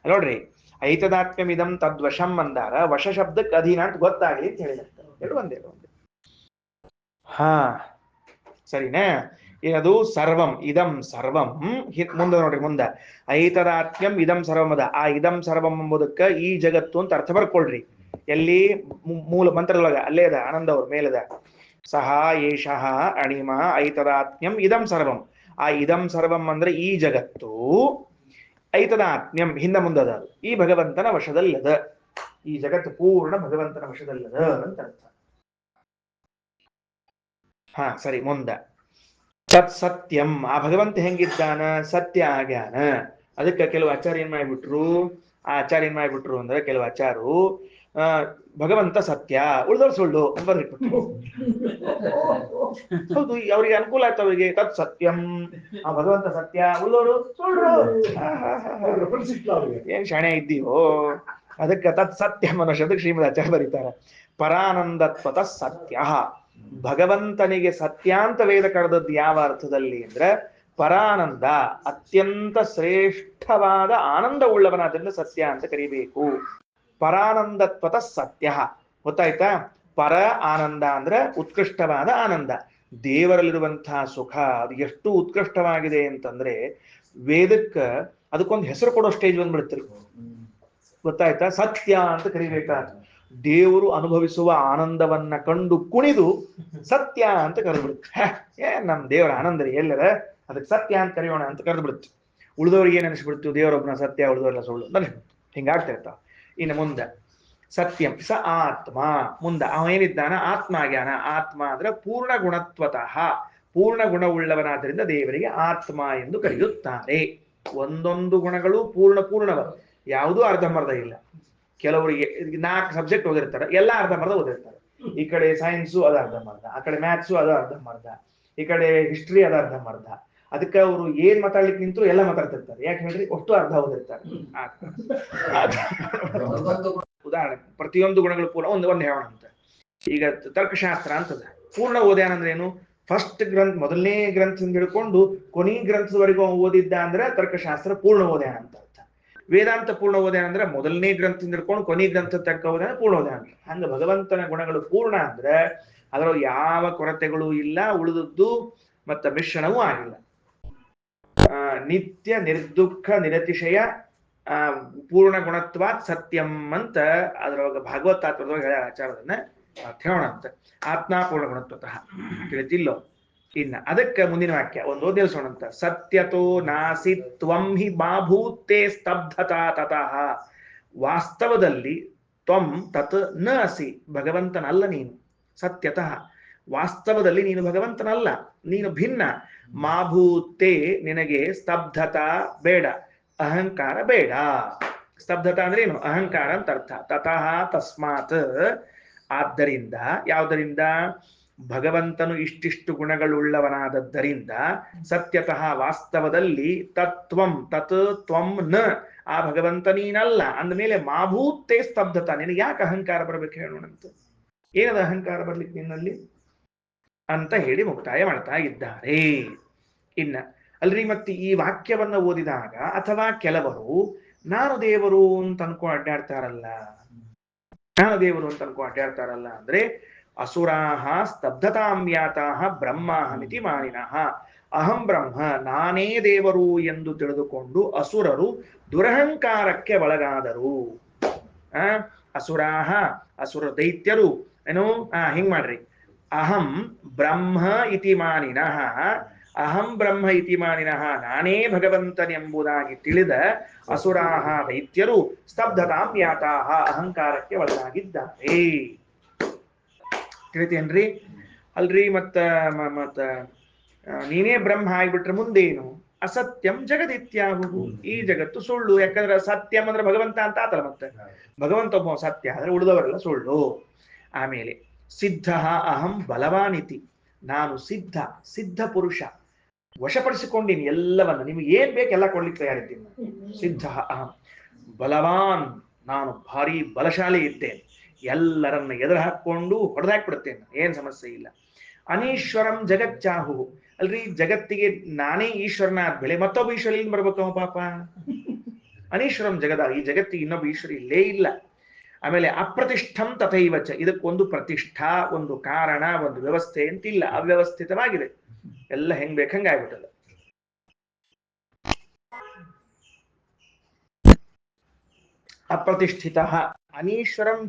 ನೋಡ್ರಿ, ಐತದಾತ್ಮ್ಯಮಿದಂ ತದ್ವಶಂ ಅಂದಾರ, ವಶ ಶಬ್ದಕ್ಕೆ ಅಧೀನ ಅಂತ ಗೊತ್ತಾಗ್ಲಿ ಅಂತ ಹೇಳಿದಷ್ಟೇ. ಎರಡು ಒಂದೇ. ಹಾ ಸರಿನಾ. ಏನದು ಸರ್ವಂ ಇದಂ ಸರ್ವಂ. ಮುಂದೆ ನೋಡ್ರಿ, ಮುಂದೆ ಐತದಾತ್ಮ್ಯಂ ಇದಂ ಸರ್ವಂ ಅದ. ಆ ಇದಂ ಸರ್ವಂ ಎಂಬುದಕ್ಕ ಈ ಜಗತ್ತು ಅಂತ ಅರ್ಥ ಬರ್ಕೊಳ್ರಿ. ಎಲ್ಲಿ ಮೂಲ ಮಂತ್ರದೊಳಗ ಅಲ್ಲೇ ಅದ, ಆನಂದ ಅವ್ರ ಮೇಲದ. ಸಹ ಏಷಃ ಅಣಿಮ ಐತದಾತ್ಮ್ಯಂ ಇದಂ ಸರ್ವಂ. ಆ ಇದಂ ಸರ್ವಂ ಅಂದ್ರೆ ಈ ಜಗತ್ತು, ಐತದಾತ್ಮ್ಯಂ ಹಿಂದ ಮುಂದದ, ಈ ಭಗವಂತನ ವಶದಲ್ಲದ. ಈ ಜಗತ್ತು ಪೂರ್ಣ ಭಗವಂತನ ವಶದಲ್ಲದ ಅಂತ ಅರ್ಥ. ಹಾ ಸರಿ, ಮುಂದ ತತ್ ಸತ್ಯಂ. ಆ ಭಗವಂತ ಹೆಂಗಿದ್ದಾನ? ಸತ್ಯ ಆಗ್ಯಾನ. ಅದಕ್ಕೆ ಕೆಲವು ಆಚಾರ್ಯ ಏನ್ ಮಾಡ್ಬಿಟ್ರು, ಆ ಆಚಾರ್ಯ ಏನ್ ಮಾಡ್ಬಿಟ್ರು ಅಂದ್ರೆ, ಕೆಲವು ಆಚಾರು ಭಗವಂತ ಸತ್ಯ, ಉಳಿದವ್ರು ಸುಳ್ಳು ಅಂತ ಬರ್ಬಿಟ್ರು. ಹೌದು, ಅವ್ರಿಗೆ ಅನುಕೂಲ ಆಯ್ತು. ಅವರಿಗೆ ತತ್ ಸತ್ಯಂ, ಆ ಭಗವಂತ ಸತ್ಯ, ಉಳಿದವರು ಸುಳ್ಳು. ಏನ್ ಶಾಣೆ ಇದ್ದೀವೋ. ಅದಕ್ಕೆ ತತ್ ಸತ್ಯಂ ಅನ್ನೋ ಶಬ್ದಕ್ಕೆ ಶ್ರೀಮದ್ ಆಚಾರ್ಯ ಬರೀತಾರೆ, ಪರಾನಂದತ್ವತ ಸತ್ಯ. ಭಗವಂತನಿಗೆ ಸತ್ಯ ಅಂತ ವೇದ ಕರೆದದ್ದು ಯಾವ ಅರ್ಥದಲ್ಲಿ ಅಂದ್ರೆ, ಪರಾನಂದ, ಅತ್ಯಂತ ಶ್ರೇಷ್ಠವಾದ ಆನಂದ ಉಳ್ಳವನಾದ್ರಿಂದ ಸತ್ಯ ಅಂತ ಕರಿಬೇಕು. ಪರಾನಂದತ್ವತ ಸತ್ಯ. ಗೊತ್ತಾಯ್ತಾ? ಪರ ಆನಂದ ಅಂದ್ರೆ ಉತ್ಕೃಷ್ಟವಾದ ಆನಂದ. ದೇವರಲ್ಲಿರುವಂತಹ ಸುಖ ಅದು ಎಷ್ಟು ಉತ್ಕೃಷ್ಟವಾಗಿದೆ ಅಂತಂದ್ರೆ, ವೇದಕ್ಕ ಅದಕ್ಕೊಂದು ಹೆಸರು ಕೊಡೋ ಸ್ಟೇಜ್ ಬಂದ್ಬಿಡ್ತೀರಿ. ಗೊತ್ತಾಯ್ತಾ? ಸತ್ಯ ಅಂತ ಕರಿಬೇಕಾದ್ರೆ ದೇವರು ಅನುಭವಿಸುವ ಆನಂದವನ್ನ ಕಂಡು ಕುಣಿದು ಸತ್ಯ ಅಂತ ಕರೆದ್ಬಿಡುತ್ತೆ. ನಮ್ ದೇವರ ಆನಂದ ಎಲ್ಲರ, ಅದಕ್ಕೆ ಸತ್ಯ ಅಂತ ಕರೆಯೋಣ ಅಂತ ಕರೆದ್ಬಿಡುತ್ತೆ. ಉಳಿದವ್ರಿಗೆ ಏನ್ ಅನಿಸ್ಬಿಡ್ತು? ದೇವರೊಬ್ಬನ ಸತ್ಯ, ಉಳಿದವರೆಲ್ಲ ಸುಳ್ಳು ಅನಿಸ್ಬಿಡ್ತು. ಹಿಂಗಾಗ್ತಾ ಇರ್ತಾವ. ಇನ್ನು ಮುಂದೆ ಸತ್ಯಂ ಸ ಆತ್ಮ. ಮುಂದೆ ಅವ ಏನಿದ್ದಾನ? ಆತ್ಮ ಆಗ್ಯಾನ. ಆತ್ಮ ಅಂದ್ರೆ ಪೂರ್ಣ ಗುಣತ್ವತಃ, ಪೂರ್ಣ ಗುಣವುಳ್ಳವನಾದ್ರಿಂದ ದೇವರಿಗೆ ಆತ್ಮ ಎಂದು ಕರೆಯುತ್ತಾರೆ. ಒಂದೊಂದು ಗುಣಗಳು ಪೂರ್ಣವ, ಯಾವುದೂ ಅರ್ಧಂಬರ್ಧ ಇಲ್ಲ. ಕೆಲವರಿಗೆ 4 ಸಬ್ಜೆಕ್ಟ್ ಓದಿರ್ತಾರೆ, ಎಲ್ಲ ಅರ್ಧಂಬರ್ಧ ಓದಿರ್ತಾರೆ. ಈ ಕಡೆ ಸೈನ್ಸು ಅದು ಅರ್ಧಂಬರ್ಧ, ಆ ಕಡೆ ಮ್ಯಾಥ್ಸು ಅದು ಅರ್ಧಂಬರ್ಧ, ಈ ಕಡೆ ಹಿಸ್ಟ್ರಿ ಅದು ಅರ್ಧಂಬರ್ಧ. ಅದಕ್ಕೆ ಅವರು ಏನ್ ಮಾತಾಡ್ಲಿಕ್ಕೆ ನಿಂತರು ಎಲ್ಲ ಮಾತಾಡ್ತಿರ್ತಾರೆ. ಯಾಕೆ ಹೇಳ್ರಿ? ಅಷ್ಟು ಅರ್ಧ ಓದಿರ್ತಾರೆ. ಉದಾಹರಣೆ, ಪ್ರತಿಯೊಂದು ಗುಣಗಳು ಪೂರ್ಣ ಒಂದು ಹೇಳೋಣ ಅಂತ. ಈಗ ತರ್ಕಶಾಸ್ತ್ರ ಅಂತದ, ಪೂರ್ಣ ಓದ್ಯಾನ ಅಂದ್ರೆ ಏನು? ಫಸ್ಟ್ ಗ್ರಂಥ, ಮೊದಲನೇ ಗ್ರಂಥದಿಂದ ಹಿಡ್ಕೊಂಡು ಕೊನೆ ಗ್ರಂಥದವರೆಗೂ ಓದಿದ್ದ ಅಂದ್ರೆ ತರ್ಕಶಾಸ್ತ್ರ ಪೂರ್ಣ ಓದ್ಯಾನ ಅಂತ ಅರ್ಥ. ವೇದಾಂತ ಪೂರ್ಣ ಓದ್ಯಾನ ಅಂದ್ರೆ ಮೊದಲನೇ ಗ್ರಂಥದಿಂದ ಹಿಡ್ಕೊಂಡು ಕೊನೆ ಗ್ರಂಥ ತಕ್ಕ ಓದ್ಯಾನ ಪೂರ್ಣ ಓದ್ಯಾನ ಅಂತ. ಹಂಗ ಭಗವಂತನ ಗುಣಗಳು ಪೂರ್ಣ ಅಂದ್ರೆ ಅದರ ಯಾವ ಕೊರತೆಗಳು ಇಲ್ಲ, ಉಳಿದದ್ದು ಮತ್ತ ಮಿಶ್ರಣವೂ ಆಗಿಲ್ಲ. ನಿತ್ಯ ನಿರ್ದುಃಖ ನಿರತಿಶಯ ಪೂರ್ಣ ಗುಣತ್ವಾತ್ ಸತ್ಯಂ ಅಂತ ಅದರೊಳಗ ಭಾಗವತ್ ತಾತ್ಪರ್ಯದೊಳಗೆ ಹೇಳ ಆಚಾರದನ್ನ ಹೇಳೋಣ ಅಂತ. ಆತ್ಮ ಪೂರ್ಣ ಗುಣತ್ವತಃ ತಿಳಿತಿಲ್ಲೋ? ಇನ್ನ ಅದಕ್ಕೆ ಮುಂದಿನ ವಾಕ್ಯ ಒಂದು ಓದಿಸೋಣಂತ. ಸತ್ಯತೋ ನಾಸಿ ತ್ವಂ ಹಿ ಬಾಭೂತೆ ಸ್ತಬ್ಧತಾ ತತಃ. ವಾಸ್ತವದಲ್ಲಿ ತ್ವಂ ತತ್ ನ ಅಸಿ, ಭಗವಂತನಲ್ಲ ನೀನು. ಸತ್ಯತಃ, ವಾಸ್ತವದಲ್ಲಿ ನೀನು ಭಗವಂತನಲ್ಲ, ನೀನು ಭಿನ್ನ. ಮಾಭೂತೆ, ನಿನಗೆ ಸ್ತಬ್ಧತಾ ಬೇಡ, ಅಹಂಕಾರ ಬೇಡ. ಸ್ತಬ್ಧತಾ ಅಂದ್ರೆ ಏನು? ಅಹಂಕಾರ ಅಂತ ಅರ್ಥ. ತತಃ ತಸ್ಮಾತ್, ಆದ್ದರಿಂದ, ಯಾವುದರಿಂದ? ಭಗವಂತನು ಇಷ್ಟಿಷ್ಟು ಗುಣಗಳುಳ್ಳವನಾದದ್ದರಿಂದ, ಸತ್ಯತಃ ವಾಸ್ತವದಲ್ಲಿ, ತತ್ವಂ ತತ್ ತ್ವಂ ನ, ಆ ಭಗವಂತ ನೀನಲ್ಲ ಅಂದಮೇಲೆ ಮಾಭೂತೆ ಸ್ತಬ್ಧತಾ, ನಿನಗೆ ಯಾಕೆ ಅಹಂಕಾರ ಬರ್ಬೇಕು ಹೇಳೋಣಂತ? ಏನದ ಅಹಂಕಾರ ಬರ್ಲಿಕ್ಕೆ ನಿನ್ನಲ್ಲಿ ಅಂತ ಹೇಳಿ ಮುಕ್ತಾಯ ಮಾಡ್ತಾ ಇದ್ದಾರೆ. ಇನ್ನ ಅಲ್ರಿ, ಮತ್ತೆ ಈ ವಾಕ್ಯವನ್ನ ಓದಿದಾಗ ಅಥವಾ ಕೆಲವರು ನಾನು ದೇವರು ಅಂತ ಅನ್ಕೊಂಡು ಅಡ್ಡಾಡ್ತಾರಲ್ಲ, ನಾನು ದೇವರು ಅಂತ ಅನ್ಕೊಂಡು ಅಡ್ಡಾಡ್ತಾರಲ್ಲ ಅಂದ್ರೆ, ಅಸುರಾಹ ಸ್ತಬ್ಧತಾಮ್ಯಾತಾಹ ಬ್ರಹ್ಮಾಹಮಿತಿ ಮಾನಿನಃ. ಅಹಂ ಬ್ರಹ್ಮ, ನಾನೇ ದೇವರು ಎಂದು ತಿಳಿದುಕೊಂಡು ಅಸುರರು ದುರಹಂಕಾರಕ್ಕೆ ಒಳಗಾದರು. ಅಸುರಾಹ, ಅಸುರ ದೈತ್ಯರು ಏನು? ಹಿಂಗ್ ಮಾಡ್ರಿ, ಅಹಂ ಬ್ರಹ್ಮ ಇತಿ ಮಾನಿನಃ, ಅಹಂ ಬ್ರಹ್ಮ ಇತಿ ಮಾನಿನಃ, ನಾನೇ ಭಗವಂತನೆಂಬುದಾಗಿ ತಿಳಿದ ಅಸುರಾಹ ದೈತ್ಯರು ಸ್ತಬ್ಧತಾಂ ಯಾತಾಹ, ಅಹಂಕಾರಕ್ಕೆ ಒಳಗಾಗಿದ್ದಾರೆ. ತಿಳಿತೇನ್ರಿ? ಅಲ್ರಿ, ಮತ್ತ ನೀನೇ ಬ್ರಹ್ಮ ಆಗ್ಬಿಟ್ರೆ ಮುಂದೇನು? ಅಸತ್ಯಂ ಜಗದಿತ್ಯಾಹು, ಈ ಜಗತ್ತು ಸುಳ್ಳು. ಯಾಕಂದ್ರೆ ಸತ್ಯಂ ಅಂದ್ರೆ ಭಗವಂತ ಅಂತ ಆತಲ್ಲ, ಮತ್ತೆ ಭಗವಂತ ಒಬ್ಬ ಸತ್ಯ ಆದ್ರೆ ಉಳಿದವರೆಲ್ಲ ಸುಳ್ಳು. ಆಮೇಲೆ ಸಿದ್ಧ ಅಹಂ ಬಲವಾನಿತಿ, ನಾನು ಸಿದ್ಧ, ಸಿದ್ಧ ಪುರುಷ, ವಶಪಡಿಸಿಕೊಂಡಿನಿ ಎಲ್ಲವನ್ನ, ನಿಮ್ಗೆ ಏನ್ ಬೇಕು ಎಲ್ಲ ಕೊಡ್ಲಿಕ್ಕೆ ತಯಾರಿದ್ದೀನಿ. ಸಿದ್ಧ ಅಹಂ ಬಲವಾನ್, ನಾನು ಭಾರಿ ಬಲಶಾಲಿ ಇದ್ದೇನೆ, ಎಲ್ಲರನ್ನ ಎದುರು ಹಾಕೊಂಡು ಹೊಡೆದಾಕ್ಬಿಡ್ತೇನೆ, ಏನ್ ಸಮಸ್ಯೆ ಇಲ್ಲ. ಅನೀಶ್ವರಂ ಜಗಚ್ಚಾಹು, ಅಲ್ರಿ ಜಗತ್ತಿಗೆ ನಾನೇ ಈಶ್ವರನ ಬೆಳೆ ಮತ್ತೊಬ್ಬ ಈಶ್ವರ ಇಲ್ಲಿ ಬರ್ಬೇಕು ಪಾಪ. ಅನೀಶ್ವರಂ ಜಗದ, ಈ ಜಗತ್ತಿಗೆ ಇನ್ನೊಬ್ಬ ಈಶ್ವರ ಇಲ್ಲೇ ಇಲ್ಲ. ಆಮೇಲೆ ಅಪ್ರತಿಷ್ಠಂ ತಥೈವಚ, ಇದಕ್ಕೊಂದು ಪ್ರತಿಷ್ಠಾ, ಒಂದು ಕಾರಣ, ಒಂದು ವ್ಯವಸ್ಥೆ ಅಂತಿಲ್ಲ, ಅವ್ಯವಸ್ಥಿತವಾಗಿದೆ, ಎಲ್ಲ ಹೆಂಗ್ ಬೇಕಂಗ ಆಗ್ಬಿಟ್ಟದ. ಅಪ್ರತಿಷ್ಠಿತ ಅನೀಶ್ವರಂ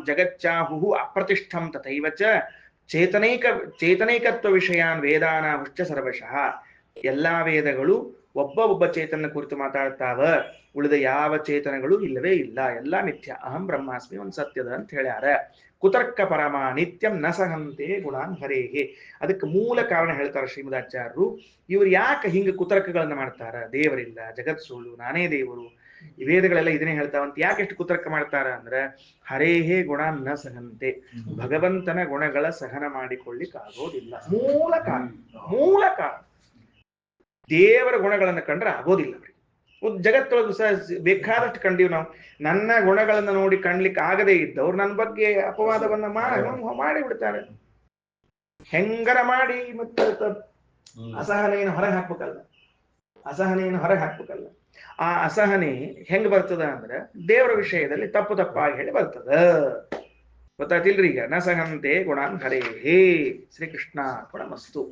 ಜಗಚ್ಚಾಹು ಅಪ್ರತಿಷ್ಠಂ ತಥೈವಚ ಚೇತನೈಕತ್ವ ವಿಷಯಾನ್ ವೇದಾನಾಹುಶ್ಚ ಸರ್ವಶಃ, ಎಲ್ಲಾ ವೇದಗಳು ಒಬ್ಬ ಚೇತನ ಕುರಿತು ಮಾತಾಡ್ತಾವ, ಉಳಿದ ಯಾವ ಚೇತನಗಳು ಇಲ್ಲವೇ ಇಲ್ಲ, ಎಲ್ಲ ಮಿಥ್ಯ, ಅಹಂ ಬ್ರಹ್ಮಾಸ್ಮಿ ಒಂದು ಸತ್ಯದ ಅಂತ ಹೇಳ್ಯಾರ. ಕುತರ್ಕ ಪರಮ ನಿತ್ಯಂ ನ ಸಹಂತೆ ಗುಣಾನ್ ಹರೇಹೇ, ಅದಕ್ಕೆ ಮೂಲ ಕಾರಣ ಹೇಳ್ತಾರೆ ಶ್ರೀಮದಾಚಾರ್ಯರು. ಇವ್ರು ಯಾಕೆ ಹಿಂಗ ಕುತರ್ಕಗಳನ್ನ ಮಾಡ್ತಾರ, ದೇವರಿಲ್ಲ, ಜಗತ್ ಸುಳ್ಳು, ನಾನೇ ದೇವರು, ಈ ವೇದಗಳೆಲ್ಲ ಇದನ್ನೇ ಹೇಳ್ತಾವಂತ ಯಾಕೆ ಎಷ್ಟು ಕುತರ್ಕ ಮಾಡ್ತಾರ ಅಂದ್ರೆ, ಹರೇಹೇ ಗುಣ ನ ಸಹಂತೆ, ಭಗವಂತನ ಗುಣಗಳ ಸಹನ ಮಾಡಿಕೊಳ್ಳಿಕ್ಕಾಗೋದಿಲ್ಲ. ಮೂಲ ಕಾರಣ ದೇವರ ಗುಣಗಳನ್ನು ಕಂಡ್ರೆ ಆಗೋದಿಲ್ಲ. ಜಗತ್ತೊಳಗೂ ಸಹ ಬೇಕಾದಷ್ಟು ಕಂಡೀವಿ ನಾವು. ನನ್ನ ಗುಣಗಳನ್ನು ನೋಡಿ ಕಾಣ್ಲಿಕ್ಕೆ ಆಗದೇ ಇದ್ದವ್ರು ನನ್ನ ಬಗ್ಗೆ ಅಪವಾದವನ್ನ ಮಾಡಿ ಬಿಡ್ತಾರೆ. ಹೆಂಗರ ಮಾಡಿ ಮತ್ತೆ ಅಸಹನೆಯನ್ನು ಹೊರಗೆ ಹಾಕ್ಬೇಕಲ್ಲ. ಆ ಅಸಹನೆ ಹೆಂಗ್ ಬರ್ತದ ಅಂದ್ರೆ ದೇವರ ವಿಷಯದಲ್ಲಿ ತಪ್ಪಾಗಿ ಹೇಳಿ ಬರ್ತದ. ಗೊತ್ತಾಯ್ತಿಲ್ರಿ? ಈಗ ನ ಸಹಂತೆ ಗುಣಾನ್ ಹರೇ ಹೇ ಶ್ರೀಕೃಷ್ಣ ಮಸ್ತು.